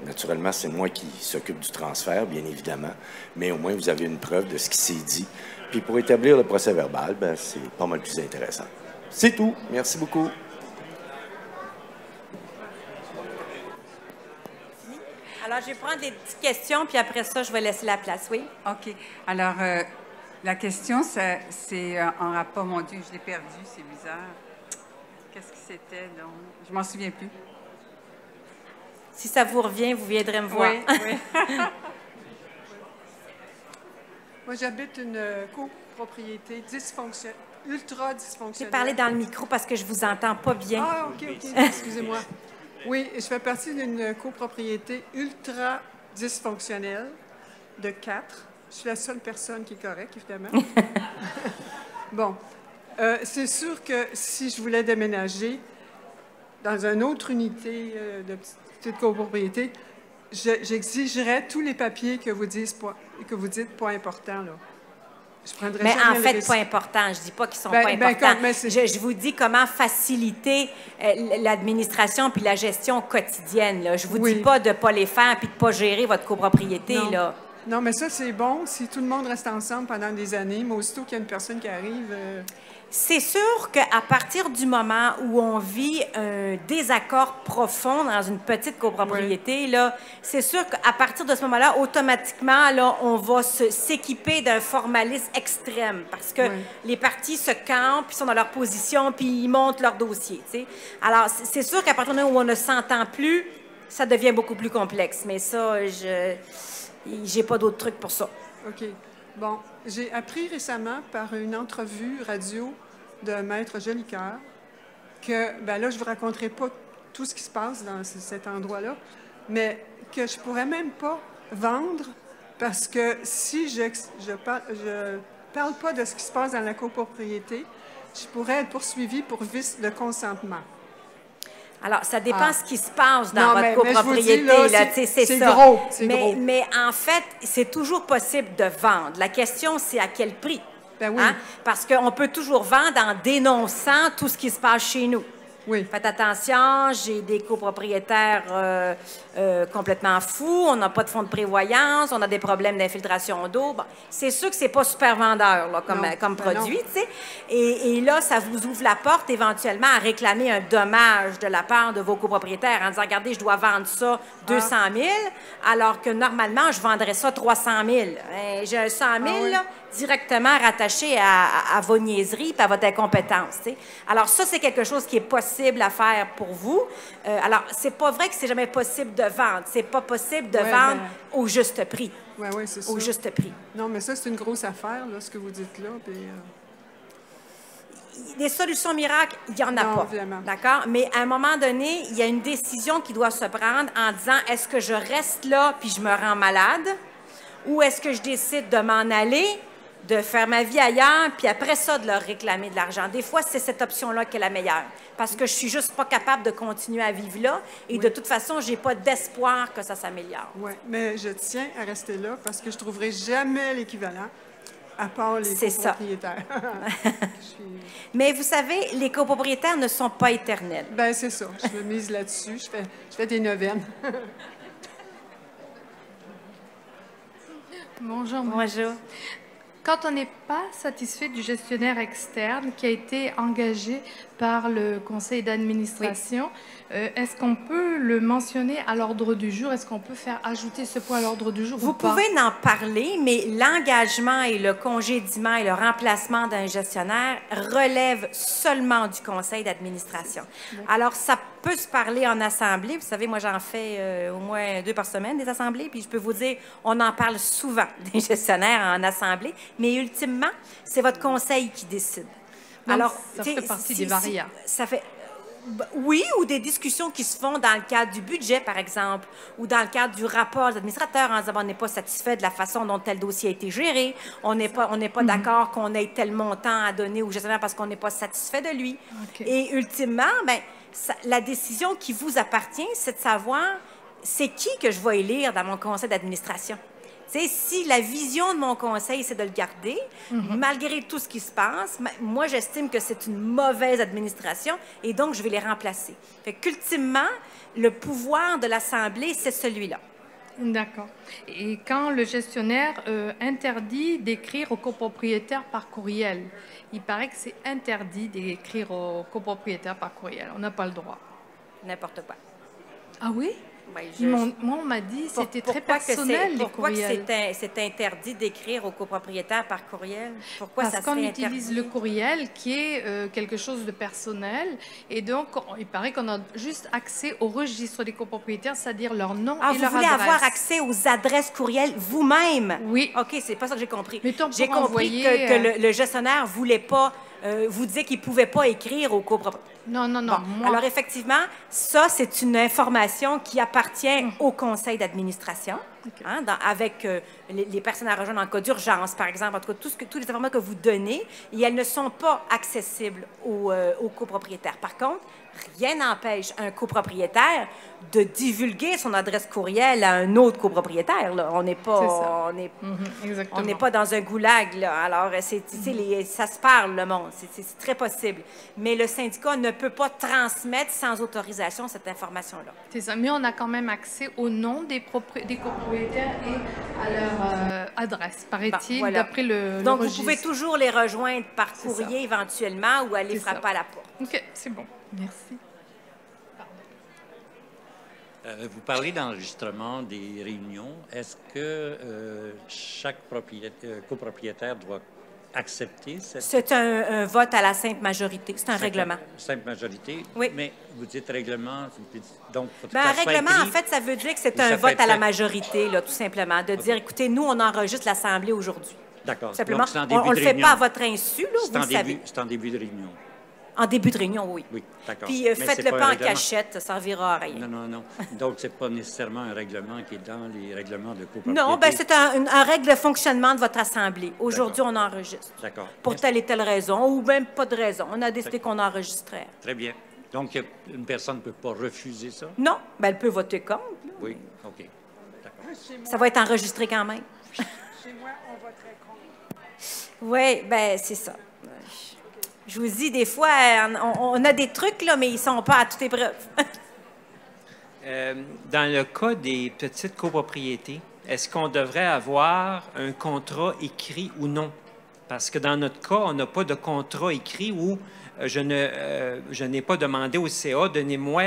Naturellement, c'est moi qui s'occupe du transfert, bien évidemment, mais au moins, vous avez une preuve de ce qui s'est dit. Puis pour établir le procès-verbal, c'est pas mal plus intéressant. C'est tout. Merci beaucoup. Alors, je vais prendre des petites questions, puis après ça, je vais laisser la place. Oui? OK. Alors, la question, c'est en rapport... Mon Dieu, je l'ai perdu, c'est bizarre. Qu'est-ce que c'était, donc? Je m'en souviens plus. Si ça vous revient, vous viendrez me voir. Oui. Moi, j'habite une copropriété ultra dysfonctionnelle. J'ai parlé dans le micro parce que je vous entends pas bien. Ah, OK, excusez-moi. Oui, je fais partie d'une copropriété ultra dysfonctionnelle de 4. Je suis la seule personne qui est correcte, évidemment. Bon. C'est sûr que si je voulais déménager dans une autre unité de petite copropriété, j'exigerais tous les papiers que vous dites pas importants, là. Mais en fait, pas important. Je ne dis pas qu'ils sont pas importants. Je vous dis comment faciliter l'administration puis la gestion quotidienne. Là. Je ne vous dis pas de ne pas les faire puis de ne pas gérer votre copropriété. Non. Là. Non, mais ça, c'est bon si tout le monde reste ensemble pendant des années, mais aussitôt qu'il y a une personne qui arrive... C'est sûr qu'à partir du moment où on vit un désaccord profond dans une petite copropriété, là, c'est sûr qu'à partir de ce moment-là, automatiquement, là, on va s'équiper d'un formalisme extrême parce que les parties se campent, ils sont dans leur position, puis ils montent leur dossier. T'sais. Alors, c'est sûr qu'à partir du moment où on ne s'entend plus, ça devient beaucoup plus complexe. Mais ça, j'ai pas d'autres trucs pour ça. OK. Bon, j'ai appris récemment par une entrevue radio de Maître Jolicoeur que, bien là, je ne vous raconterai pas tout ce qui se passe dans cet endroit-là, mais que je ne pourrais même pas vendre parce que si je parle pas de ce qui se passe dans la copropriété, je pourrais être poursuivie pour vice de consentement. Alors, ça dépend ce qui se passe dans votre copropriété. C'est gros. Mais en fait, c'est toujours possible de vendre. La question, c'est à quel prix. Ben oui. Hein? Parce qu'on peut toujours vendre en dénonçant tout ce qui se passe chez nous. Oui. Faites attention, j'ai des copropriétaires complètement fous, on n'a pas de fonds de prévoyance, on a des problèmes d'infiltration d'eau. Bon, c'est sûr que c'est pas super vendeur là, comme produit, tu sais. Et là, ça vous ouvre la porte éventuellement à réclamer un dommage de la part de vos copropriétaires en disant, regardez, je dois vendre ça 200 000, alors que normalement, je vendrais ça 300 000. J'ai un 100 000, là, directement rattaché à vos niaiseries et à votre incompétence. T'sais. Alors ça, c'est quelque chose qui est possible à faire pour vous. Alors, c'est pas vrai que c'est jamais possible de vendre. C'est pas possible de vendre au juste prix. Oui, c'est ça. Au juste prix. Non, mais ça, c'est une grosse affaire, là, ce que vous dites là. Puis, Des solutions miracles, il n'y en a pas. D'accord? Mais à un moment donné, il y a une décision qui doit se prendre en disant, est-ce que je reste là puis je me rends malade? Ou est-ce que je décide de m'en aller de faire ma vie ailleurs, puis après ça, de leur réclamer de l'argent. Des fois, c'est cette option-là qui est la meilleure, parce que je suis juste pas capable de continuer à vivre là, et de toute façon, j'ai pas d'espoir que ça s'améliore. Oui, mais je tiens à rester là, parce que je trouverai jamais l'équivalent, à part les copropriétaires. Mais vous savez, les copropriétaires ne sont pas éternels. Bien, c'est ça. Je me mise là-dessus. Je fais des neuvaines. Bonjour. Bonjour. Quand on n'est pas satisfait du gestionnaire externe qui a été engagé par le conseil d'administration, est-ce qu'on peut le mentionner à l'ordre du jour? Est-ce qu'on peut faire ajouter ce point à l'ordre du jour? Vous pouvez en parler, mais l'engagement et le congédiement et le remplacement d'un gestionnaire relèvent seulement du conseil d'administration. Alors, ça peut se parler en assemblée. Vous savez, moi, j'en fais au moins 2 par semaine, des assemblées, puis je peux vous dire, on en parle souvent des gestionnaires en assemblée, mais ultimement, c'est votre conseil qui décide. Donc, alors, ça fait partie des variables. Ça fait... Oui, ou des discussions qui se font dans le cadre du budget, par exemple, ou dans le cadre du rapport des administrateurs, en disant on n'est pas satisfait de la façon dont tel dossier a été géré, on n'est pas d'accord qu'on ait tel montant à donner au gestionnaire parce qu'on n'est pas satisfait de lui. Okay. Et ultimement, ben, la décision qui vous appartient, c'est de savoir c'est qui que je vais élire dans mon conseil d'administration. T'sais, si la vision de mon conseil, c'est de le garder, malgré tout ce qui se passe, moi, j'estime que c'est une mauvaise administration et donc je vais les remplacer. Fait qu'ultimement, le pouvoir de l'Assemblée, c'est celui-là. D'accord. Et quand le gestionnaire interdit d'écrire aux copropriétaires par courriel, il paraît que c'est interdit d'écrire aux copropriétaires par courriel. On n'a pas le droit. N'importe quoi. Ah oui? Ben, moi, on m'a dit que c'était très personnel, les courriels. Pourquoi c'est interdit d'écrire aux copropriétaires par courriel? Pourquoi Parce qu'on utilise le courriel qui est quelque chose de personnel. Et donc, il paraît qu'on a juste accès au registre des copropriétaires, c'est-à-dire leur nom et leur adresse. Vous voulez avoir accès aux adresses courriels vous-même? Oui. OK, c'est pas ça que j'ai compris. J'ai compris que le gestionnaire ne voulait pas... vous disait qu'il ne pouvait pas écrire aux copropriétaires. Non. Bon, alors, effectivement, ça, c'est une information qui appartient au conseil d'administration, avec les personnes à rejoindre en cas d'urgence, par exemple. En tout cas, toutes les informations que vous donnez, et elles ne sont pas accessibles aux copropriétaires. Par contre, rien n'empêche un copropriétaire de divulguer son adresse courriel à un autre copropriétaire. Là. On n'est pas, on n'est pas dans un goulag. Là. Alors, ça se parle, le monde. C'est très possible. Mais le syndicat ne peut pas transmettre sans autorisation cette information-là. C'est ça. Mais on a quand même accès au nom des copropriétaires et à leur adresse, paraît-il, d'après le Donc, registre. Vous pouvez toujours les rejoindre par courrier éventuellement ou aller frapper à la porte. OK, c'est bon. Merci. Vous parlez d'enregistrement des réunions. Est-ce que chaque copropriétaire doit accepter cette... C'est un vote à la simple majorité. C'est un règlement. Simple majorité? Oui. Mais vous dites règlement, donc... Un règlement, en fait, ça veut dire que c'est un vote à la majorité, là, tout simplement. De dire, écoutez, nous, on enregistre l'Assemblée aujourd'hui. D'accord. Simplement, on ne le fait pas à votre insu, là, vous le savez. C'est en début de réunion. En début de réunion, oui. Oui, d'accord. Puis faites-le pas en cachette, ça ne servira à rien. Non. Donc, ce n'est pas nécessairement un règlement qui est dans les règlements de copropriété. Non, bien, c'est un règle de fonctionnement de votre Assemblée. Aujourd'hui, on enregistre. D'accord. Pour telle et telle raison, ou même pas de raison. On a décidé qu'on enregistrait. Très bien. Donc, une personne ne peut pas refuser ça? Non, bien, elle peut voter contre. Là. Oui, OK. D'accord. Ça va être enregistré quand même. Chez moi, on voterait contre. Oui, bien, c'est ça. Je vous dis, des fois, on a des trucs, là, mais ils ne sont pas à toute épreuve. Dans le cas des petites copropriétés, est-ce qu'on devrait avoir un contrat écrit ou non? Parce que dans notre cas, on n'a pas de contrat écrit où je n'ai pas demandé au CA, donnez-moi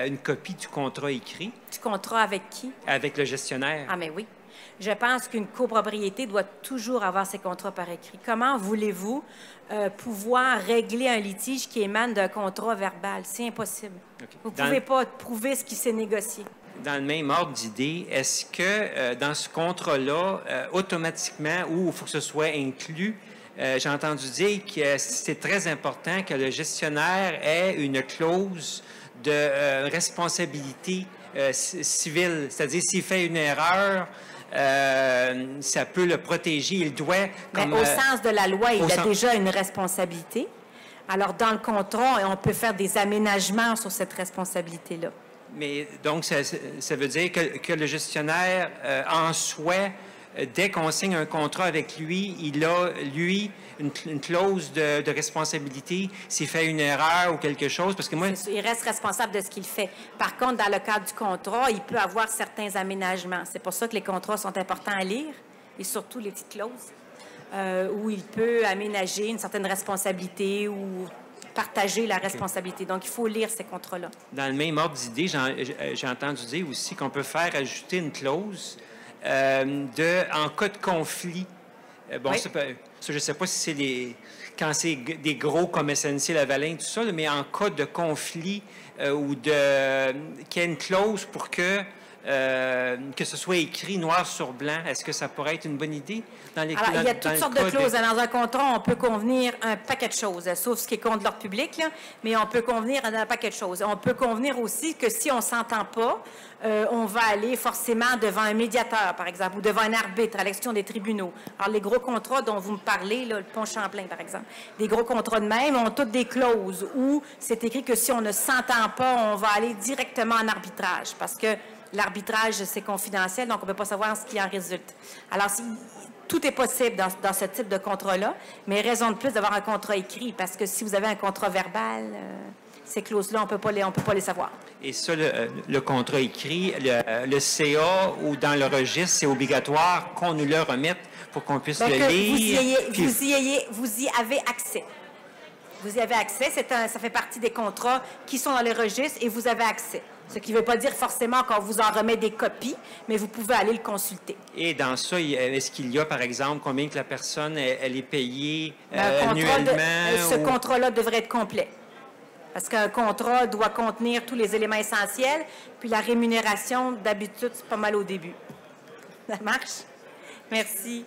une copie du contrat écrit. Du contrat avec qui? Avec le gestionnaire. Ah, mais oui. Je pense qu'une copropriété doit toujours avoir ses contrats par écrit. Comment voulez-vous pouvoir régler un litige qui émane d'un contrat verbal? C'est impossible. Okay. Vous ne pouvez pas prouver ce qui s'est négocié. Dans le même ordre d'idée, est-ce que dans ce contrat-là, automatiquement, ou il faut que ce soit inclus, j'ai entendu dire que c'est très important que le gestionnaire ait une clause de responsabilité civile, c'est-à-dire s'il fait une erreur, ça peut le protéger. Il doit... Comme, au sens de la loi, il a déjà une responsabilité. Alors, dans le contrat, on peut faire des aménagements sur cette responsabilité-là. Mais donc, ça veut dire que le gestionnaire, en soi, dès qu'on signe un contrat avec lui, il a, lui, une clause de responsabilité s'il fait une erreur ou quelque chose, parce que moi... Il reste responsable de ce qu'il fait. Par contre, dans le cadre du contrat, il peut avoir certains aménagements. C'est pour ça que les contrats sont importants à lire, et surtout les petites clauses, où il peut aménager une certaine responsabilité ou partager la responsabilité. Donc, il faut lire ces contrats-là. Dans le même ordre d'idée, j'ai entendu dire aussi qu'on peut faire ajouter une clause en cas de conflit. Bon, oui. Ça, je ne sais pas si c'est quand c'est des gros comme SNC-Lavalin, tout ça, mais en cas de conflit ou qu'il y ait une clause pour que ce soit écrit noir sur blanc, est-ce que ça pourrait être une bonne idée? Alors, il y a toutes sortes de clauses. Dans un contrat, on peut convenir un paquet de choses, sauf ce qui est contre l'ordre public, là, mais on peut convenir un paquet de choses. On peut convenir aussi que si on ne s'entend pas, on va aller forcément devant un médiateur, par exemple, ou devant un arbitre à l'exception des tribunaux. Alors, les gros contrats dont vous me parlez, là, le pont Champlain, par exemple, des gros contrats de même ont toutes des clauses où c'est écrit que si on ne s'entend pas, on va aller directement en arbitrage, parce que l'arbitrage, c'est confidentiel, donc on ne peut pas savoir ce qui en résulte. Alors, tout est possible dans ce type de contrat-là, mais raison de plus d'avoir un contrat écrit, parce que si vous avez un contrat verbal, ces clauses-là, on ne peut pas les savoir. Et ça, le contrat écrit, le CA ou dans le registre, c'est obligatoire qu'on nous le remette pour qu'on puisse le lire. Vous y avez accès. Vous y avez accès, ça fait partie des contrats qui sont dans les registres et vous avez accès. Ce qui ne veut pas dire forcément qu'on vous en remet des copies, mais vous pouvez aller le consulter. Et dans ça, est-ce qu'il y a, par exemple, combien que la personne elle est payée annuellement? Ce contrat-là devrait être complet. Parce qu'un contrat doit contenir tous les éléments essentiels, puis la rémunération, d'habitude, c'est pas mal au début. Ça marche? Merci.